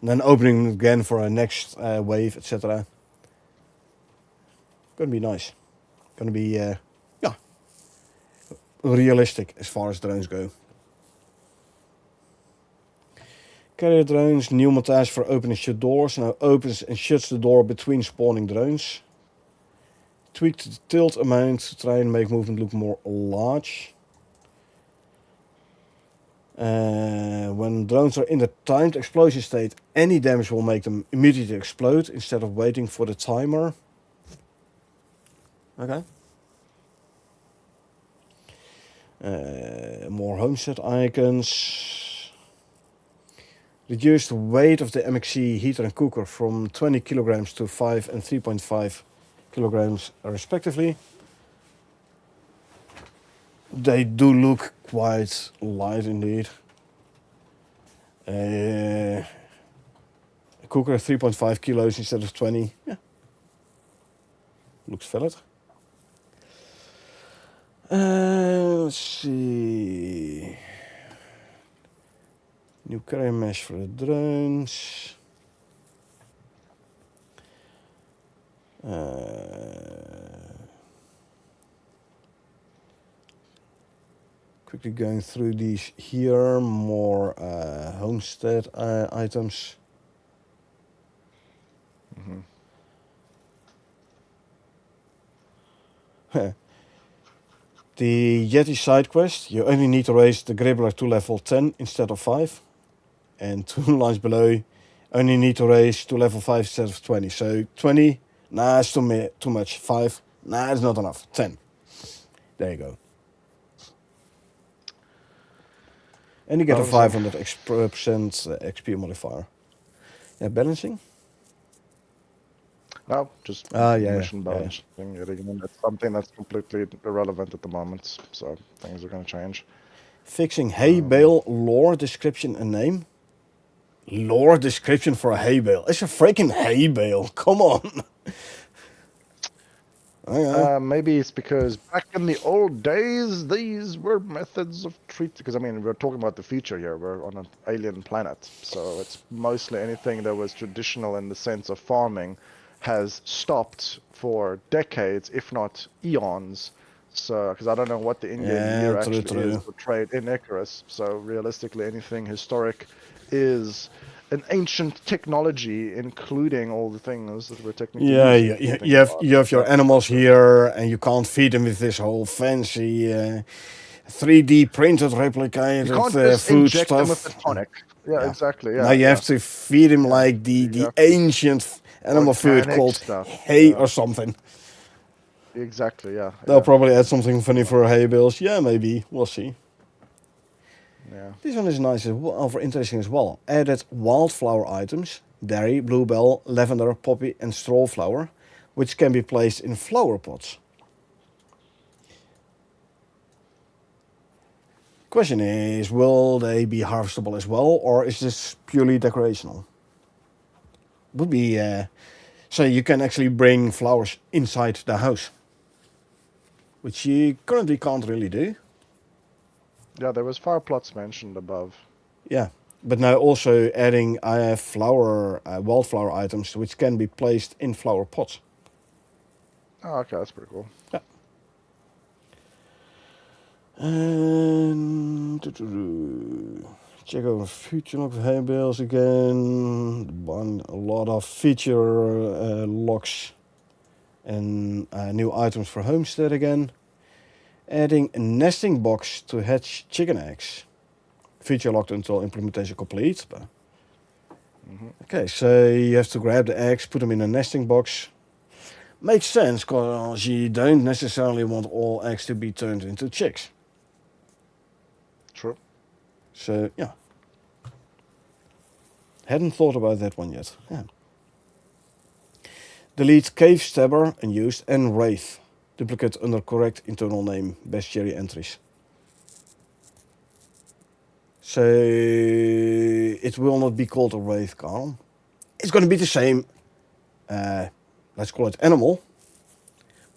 And then opening again for a next wave, etc. Gonna be nice. Gonna be, realistic as far as drones go. Carrier drones, new montage for open and shut doors. Now opens and shuts the door between spawning drones. Tweaked the tilt amount to try and make movement look more large. When drones are in the timed explosion state, any damage will make them immediately explode instead of waiting for the timer. Okay. More homestead icons. Reduce the weight of the MXC heater and cooker from 20 kilograms to 5 and 3.5 kilograms respectively. They do look quite light indeed. A cooker 3.5 kilos instead of 20. Yeah. Looks valid. Let's see. New carrier mesh for the drones. Quickly going through these here, more homestead items. The Yeti side quest, you only need to raise the Gribbler to level 10 instead of 5. And 2 lines below, only need to raise to level 5 instead of 20. So 20, nah, it's too much. 5, nah, it's not enough. 10. There you go. And you get a 500% XP modifier. Yeah, balancing? No, just mission balancing. It's something that's completely irrelevant at the moment, so things are going to change. Fixing hay bale lore, description and name. Lore description for a hay bale. It's a freaking hay bale. Come on. Okay. Maybe it's because back in the old days, these were methods of treat. Because I mean, we're talking about the future here. We're on an alien planet, so it's mostly anything that was traditional in the sense of farming has stopped for decades, if not eons. So, because I don't know what the in-game year Yeah, actually is true. portrayed in Icarus. So realistically, anything historic is an ancient technology, including all the things that we're technically Yeah, using. If you think about you have your that animals structure. here, and you can't feed them with this whole fancy 3D printed You replicated can't just food inject them with a stuff. tonic. Yeah, Yeah. exactly. Now Yeah, you yeah, have to feed them yeah. like You the have to ancient animal food organic called stuff. hay Yeah, or something. exactly. Yeah, They'll yeah, probably add something funny yeah, for hay bales. Yeah, maybe. We'll see. yeah. This one is nice as well, for interesting as well. Added wildflower items, dairy, bluebell, lavender, poppy and strawflower, which can be placed in flower pots. Question is, will they be harvestable as well, or is this purely decorational? Would be, so you can actually bring flowers inside the house, which you currently can't really do. Yeah, there was fire plots mentioned above. Yeah, but now also adding wildflower items, which can be placed in flower pots. Oh, okay, that's pretty cool. Yeah. And check over future log of hay bales again. A lot of feature logs and new items for homestead again. Adding a nesting box to hatch chicken eggs. Feature locked until implementation complete. But okay, so you have to grab the eggs, put them in a nesting box. Makes sense, because you don't necessarily want all eggs to be turned into chicks. True. So, yeah. Hadn't thought about that one yet. Yeah. Delete Cave Stabber, unused, and Wraith. Duplicate under correct internal name. Bestiary entries. So, it will not be called a Wraith, Carl. It's going to be the same, let's call it animal,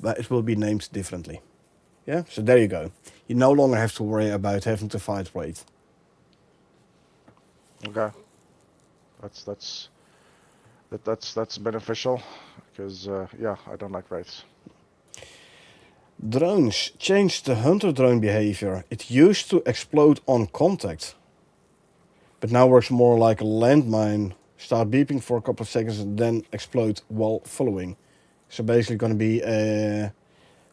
but it will be named differently. Yeah, so there you go. You no longer have to worry about having to fight Wraith. Okay. That's beneficial because yeah, I don't like wraiths. Drones changed the hunter drone behavior. It used to explode on contact, but now works more like a landmine. Start beeping for a couple of seconds and then explode while following. So basically going to be a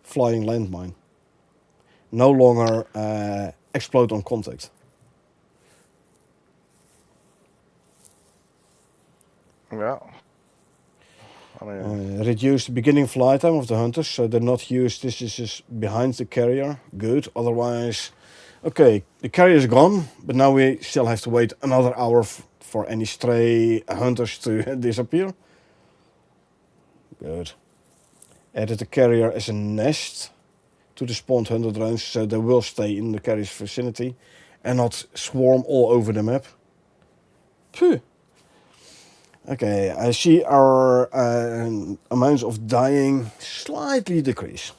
flying landmine. No longer explode on contact. Yeah. I mean, Reduce the beginning fly time of the hunters, so they're not used. This is just behind the carrier. Good. Otherwise, okay, the carrier is gone, but now we still have to wait another hour for any stray hunters to disappear. Good. Added the carrier as a nest to the spawned hunter drones, so they will stay in the carrier's vicinity and not swarm all over the map. Phew. Okay, I see our amounts of dying slightly decrease.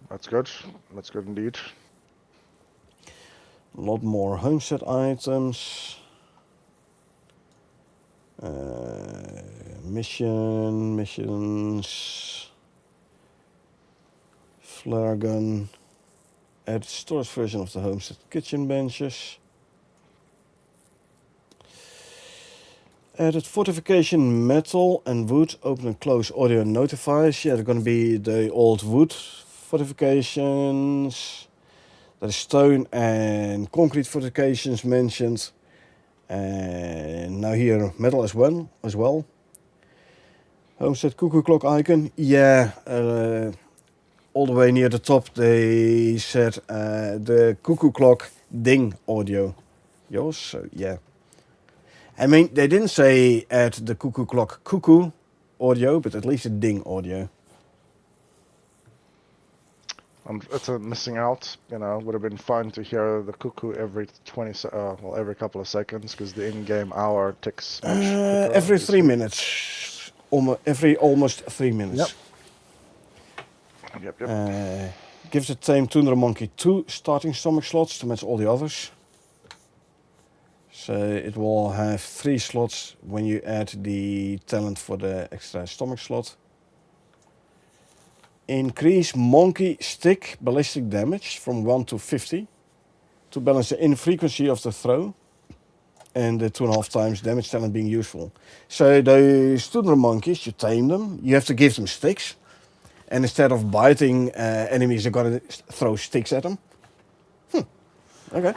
that's good. That's good indeed. A lot more homestead items. Missions. Flare gun. Add storage version of the homestead kitchen benches. Added fortification metal and wood. Open and close audio notifiers. Yeah, they're going to be the old wood fortifications. There is stone and concrete fortifications mentioned. And now here metal as well. Homestead cuckoo clock icon. Yeah, all the way near the top they said the cuckoo clock ding audio. Yours, so yeah. I mean, they didn't say add the cuckoo clock cuckoo audio, but at least a ding audio. It's a missing out. You know, would have been fun to hear the cuckoo every every couple of seconds, because the in-game hour ticks much quicker, Every 3 obviously. minutes. Almost 3 Yep. minutes. Yep. Yep. Gives the tame Tundra Monkey 2 starting stomach slots to match all the others. So it will have 3 slots when you add the talent for the extra stomach slot. Increase monkey stick ballistic damage from 1 to 50 to balance the infrequency of the throw and the 2.5 times damage talent being useful. So those Tundra monkeys, you tame them, you have to give them sticks, and instead of biting enemies, you're gonna throw sticks at them. Okay.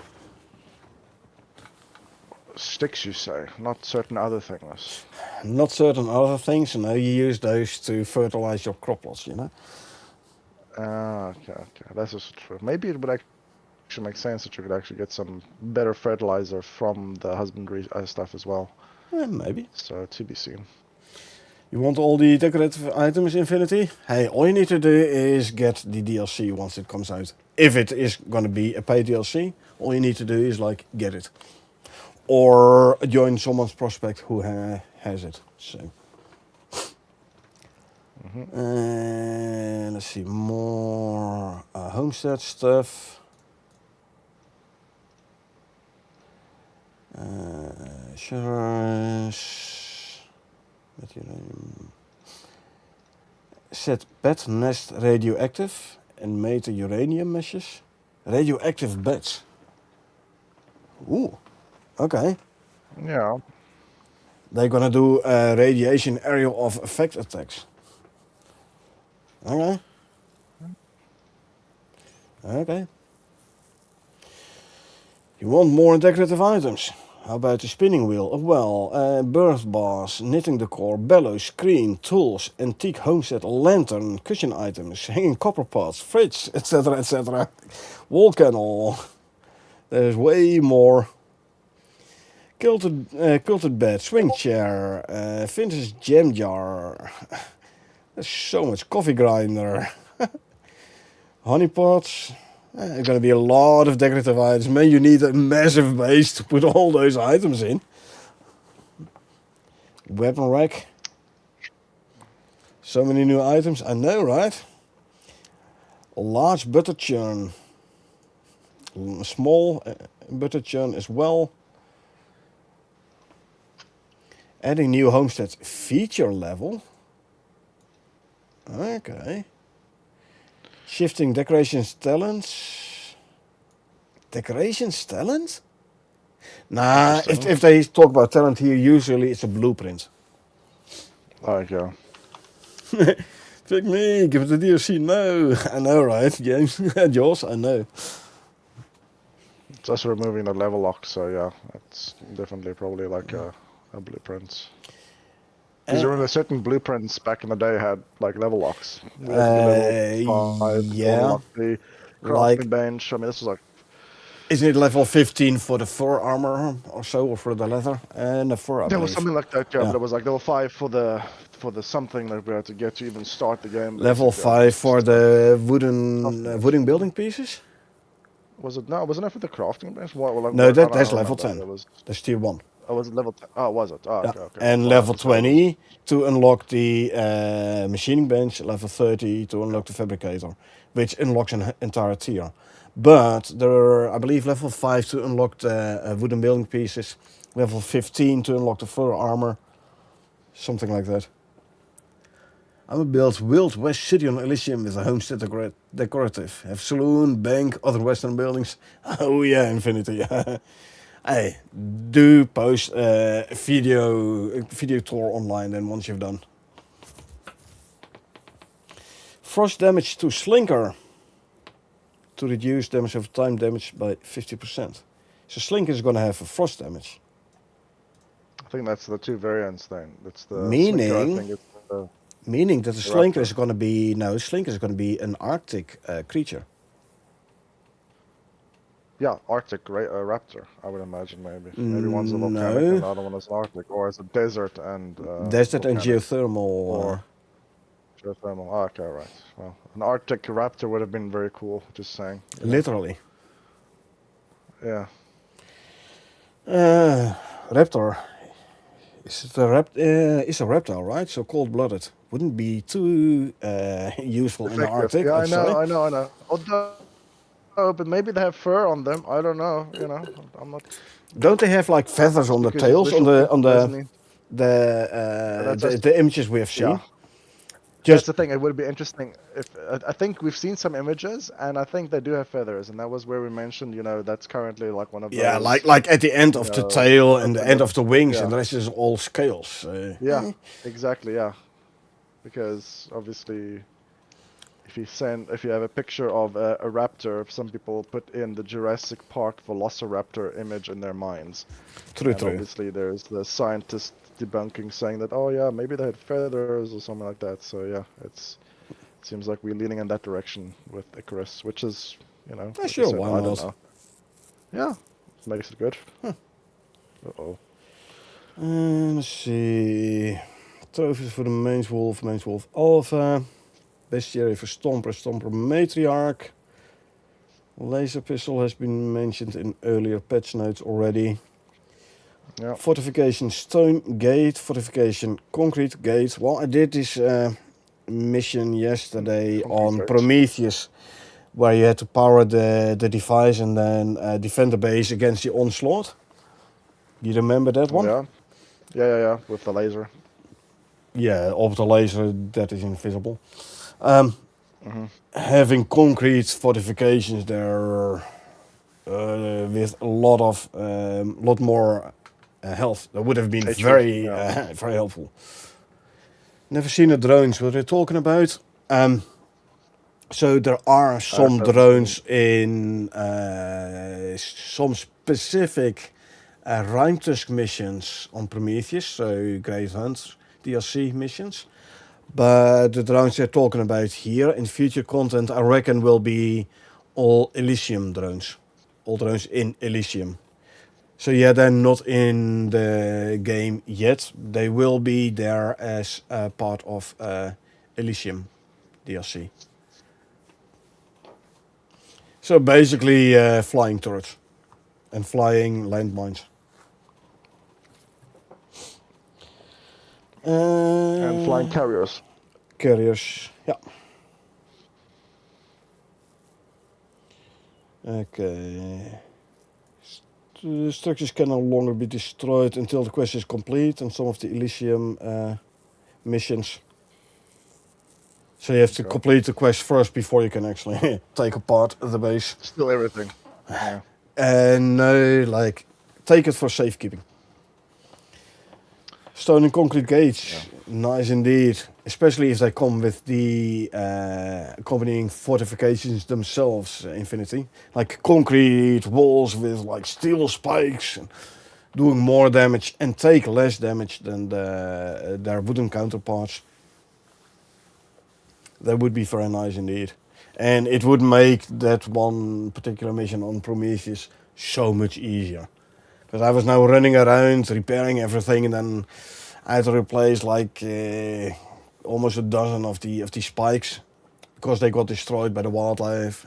Sticks, you say, not certain other things. Not certain other things, and now you use those to fertilize your crop plots, you know? Okay. That's also true. Maybe it would actually make sense that you could actually get some better fertilizer from the husbandry stuff as well. Maybe. So, to be seen. You want all the decorative items, Infinity? Hey, all you need to do is get the DLC once it comes out. If it is going to be a paid DLC, all you need to do is, like, get it. Or join someone's prospect who has it. So, let's see, more homestead stuff. Insurance. Set bed nest radioactive and made the uranium meshes. Radioactive beds. Ooh, okay. Yeah. They're gonna do a radiation area of effect attacks. Okay. Okay. You want more decorative items? How about the spinning wheel? Well, birth bars, knitting decor, bellows, screen, tools, antique homestead, lantern, cushion items, hanging copper pots, fridge, etc., etc. Wall candle. There's way more. Quilted bed, swing chair, vintage jam jar. There's so much coffee grinder. Honey pots. There's going to be a lot of decorative items. Man, you need a massive base to put all those items in. Weapon rack. So many new items. I know, right? A large butter churn. Small butter churn as well. Adding new homestead feature level. Okay. Shifting decorations talents. Decorations talent? Nah, if they talk about talent here, usually it's a blueprint. Okay. Pick me, give it the DLC. No, I know, right, James? Joss, I know. It's also removing the level lock, so yeah, it's definitely probably like a blueprint. Because remember, certain blueprints back in the day had like level locks. We had to be level 5 to yeah, unlock the crafting like, bench. I mean, this was like. Isn't it level 15 for the fur armor or so, or for the leather and the fur? There was something like that, yeah, Yeah. but it was like level 5 for the something that we had to get to even start the game. Level basically. 5 for the wooden building pieces. Was it? No, wasn't it for the crafting bench? No, I don't that's level remember. 10. It was. That's tier 1. Oh, was it level 10? Oh, was it? Oh, Yeah. okay. And Well, level 20 to unlock the machining bench, level 30 to unlock the fabricator, which unlocks an entire tier. But there are, I believe, level 5 to unlock the wooden building pieces, level 15 to unlock the fur armor, something like that. I'm gonna build Wild West City on Elysium with a homestead decorative. Have saloon, bank, other western buildings. Oh yeah, Infinity. Hey, do post a video tour online then once you've done. Frost damage to Slinker. To reduce damage over time damage by 50%. So Slinker is gonna have a frost damage. I think that's the two variants then. That's the Meaning, Slinker, I think it's the meaning that the Slinker Raptor. is gonna be Slinker is gonna be an Arctic creature. Yeah, Arctic Raptor, I would imagine maybe. Maybe one's a volcanic No. and the other one is Arctic, or it's a desert and Desert and volcanic. geothermal. Or Geothermal. Oh, okay, right. Well, an Arctic raptor would have been very cool. Just saying. Literally. Yeah. Raptor. Is it a it's a reptile, right? So cold-blooded. Wouldn't be too useful in the Effective. Arctic, Yeah, I'd I know, say. I know, I know. Although, but maybe they have fur on them. I don't know. I'm not Don't they have like feathers on the because it's tails on visual the poisoning. the images we have Yeah. seen? That's Just the thing. It would be interesting if I think we've seen some images, and I think they do have feathers, and that was where we mentioned, that's currently like one of yeah, those, like at the end of the tail and the open end but of the wings, yeah, and the rest is all scales. yeah, exactly, yeah. Because obviously, if you have a picture of a raptor, some people put in the Jurassic Park Velociraptor image in their minds, True, and true. obviously there's the scientist debunking saying that, oh yeah, maybe they had feathers or something like that. So yeah, seems like we're leaning in that direction with Icarus, which is, Yeah, like I sure, said, why I don't not? know. Yeah, makes it good. Uh-oh. Let's see. Trophies for the Mange Wolf Alpha. Bestiary for Stomper Matriarch. Laser pistol has been mentioned in earlier patch notes already. Yeah. Fortification stone gate, fortification concrete gate. Well, I did this mission yesterday Concrete on gate. Prometheus, where you had to power the device and then defend the base against the onslaught. You remember that one? Yeah. Yeah. With the laser. Yeah, orbital laser that is invisible. Hmm. Having concrete fortifications there with a lot more health, that would have been HP. very Yeah. very helpful. Never seen the drones. What they're talking about? So there are I some haven't seen. drones in some specific Ruimtusk missions on Prometheus, so Great Hunt DLC missions. But the drones they're talking about here in future content, I reckon, will be all Elysium drones. All drones in Elysium. So yeah, they're not in the game yet. They will be there as part of Elysium DLC. So basically flying turrets and flying landmines. And flying carriers. Carriers, yeah. Okay. The structures can no longer be destroyed until the quest is complete and some of the Elysium missions. So you have to Okay. complete the quest first before you can actually take apart the base. Still everything. Yeah. And no, like, take it for safekeeping. Stone and concrete gates, Yeah. nice indeed. Especially if they come with the accompanying fortifications themselves, Infinity. Like concrete walls with like steel spikes, and doing more damage and take less damage than their wooden counterparts. That would be very nice indeed. And it would make that one particular mission on Prometheus so much easier. Because I was now running around, repairing everything, and then I had to replace like almost a dozen of the spikes because they got destroyed by the wildlife.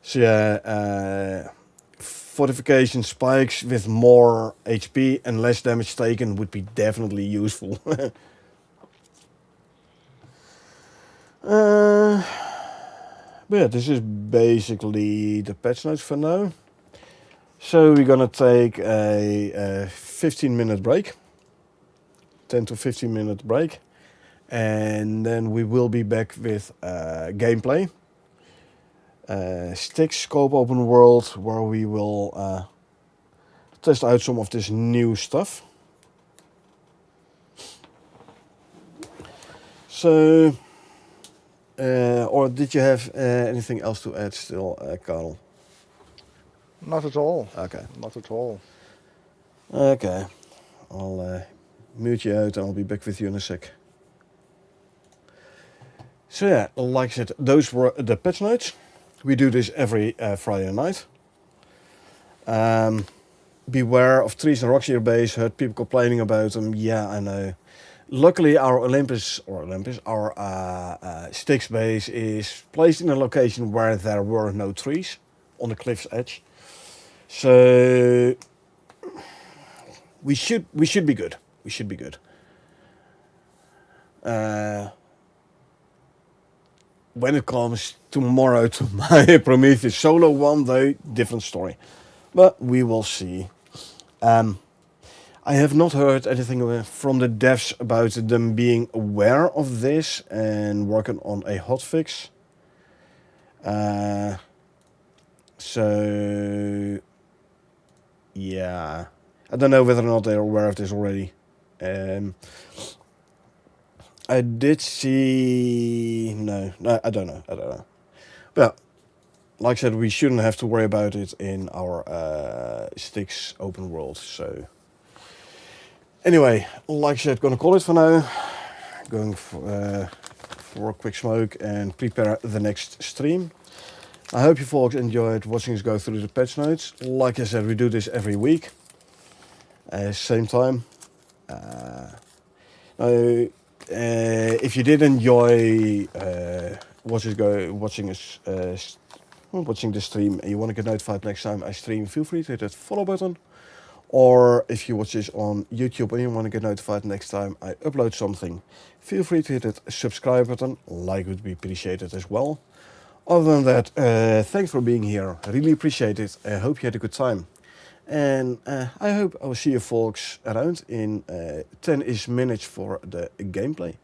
So yeah, fortification spikes with more HP and less damage taken would be definitely useful. But yeah, this is basically the patch notes for now. So we're gonna take a 15-minute break, 10 to 15-minute break, and then we will be back with gameplay. Stick scope open world where we will test out some of this new stuff. So, or did you have anything else to add still, Karel? Not at all. Okay. Not at all. Okay. I'll mute you out and I'll be back with you in a sec. So yeah, like I said, those were the patch notes. We do this every Friday night. Beware of trees and rocks in your base. Heard people complaining about them. Yeah, I know. Luckily, our our sticks base is placed in a location where there were no trees on the cliff's edge. So we should be good. We should be good. When it comes tomorrow to my Prometheus solo one, though, different story. But we will see. I have not heard anything from the devs about them being aware of this and working on a hotfix. So, yeah. I don't know whether or not they're aware of this already. I did see... No, I don't know. But, like I said, we shouldn't have to worry about it in our Styx open world, so... Anyway, like I said, gonna call it for now. Going for a quick smoke and prepare the next stream. I hope you folks enjoyed watching us go through the patch notes. Like I said, we do this every week. Same time. If you did enjoy watching the stream and you want to get notified next time I stream, feel free to hit that follow button. Or if you watch this on YouTube and you want to get notified next time I upload something, feel free to hit that subscribe button. Like would be appreciated as well. Other than that, thanks for being here. I really appreciate it. I hope you had a good time. And I hope I will see you folks around in 10-ish minutes for the gameplay.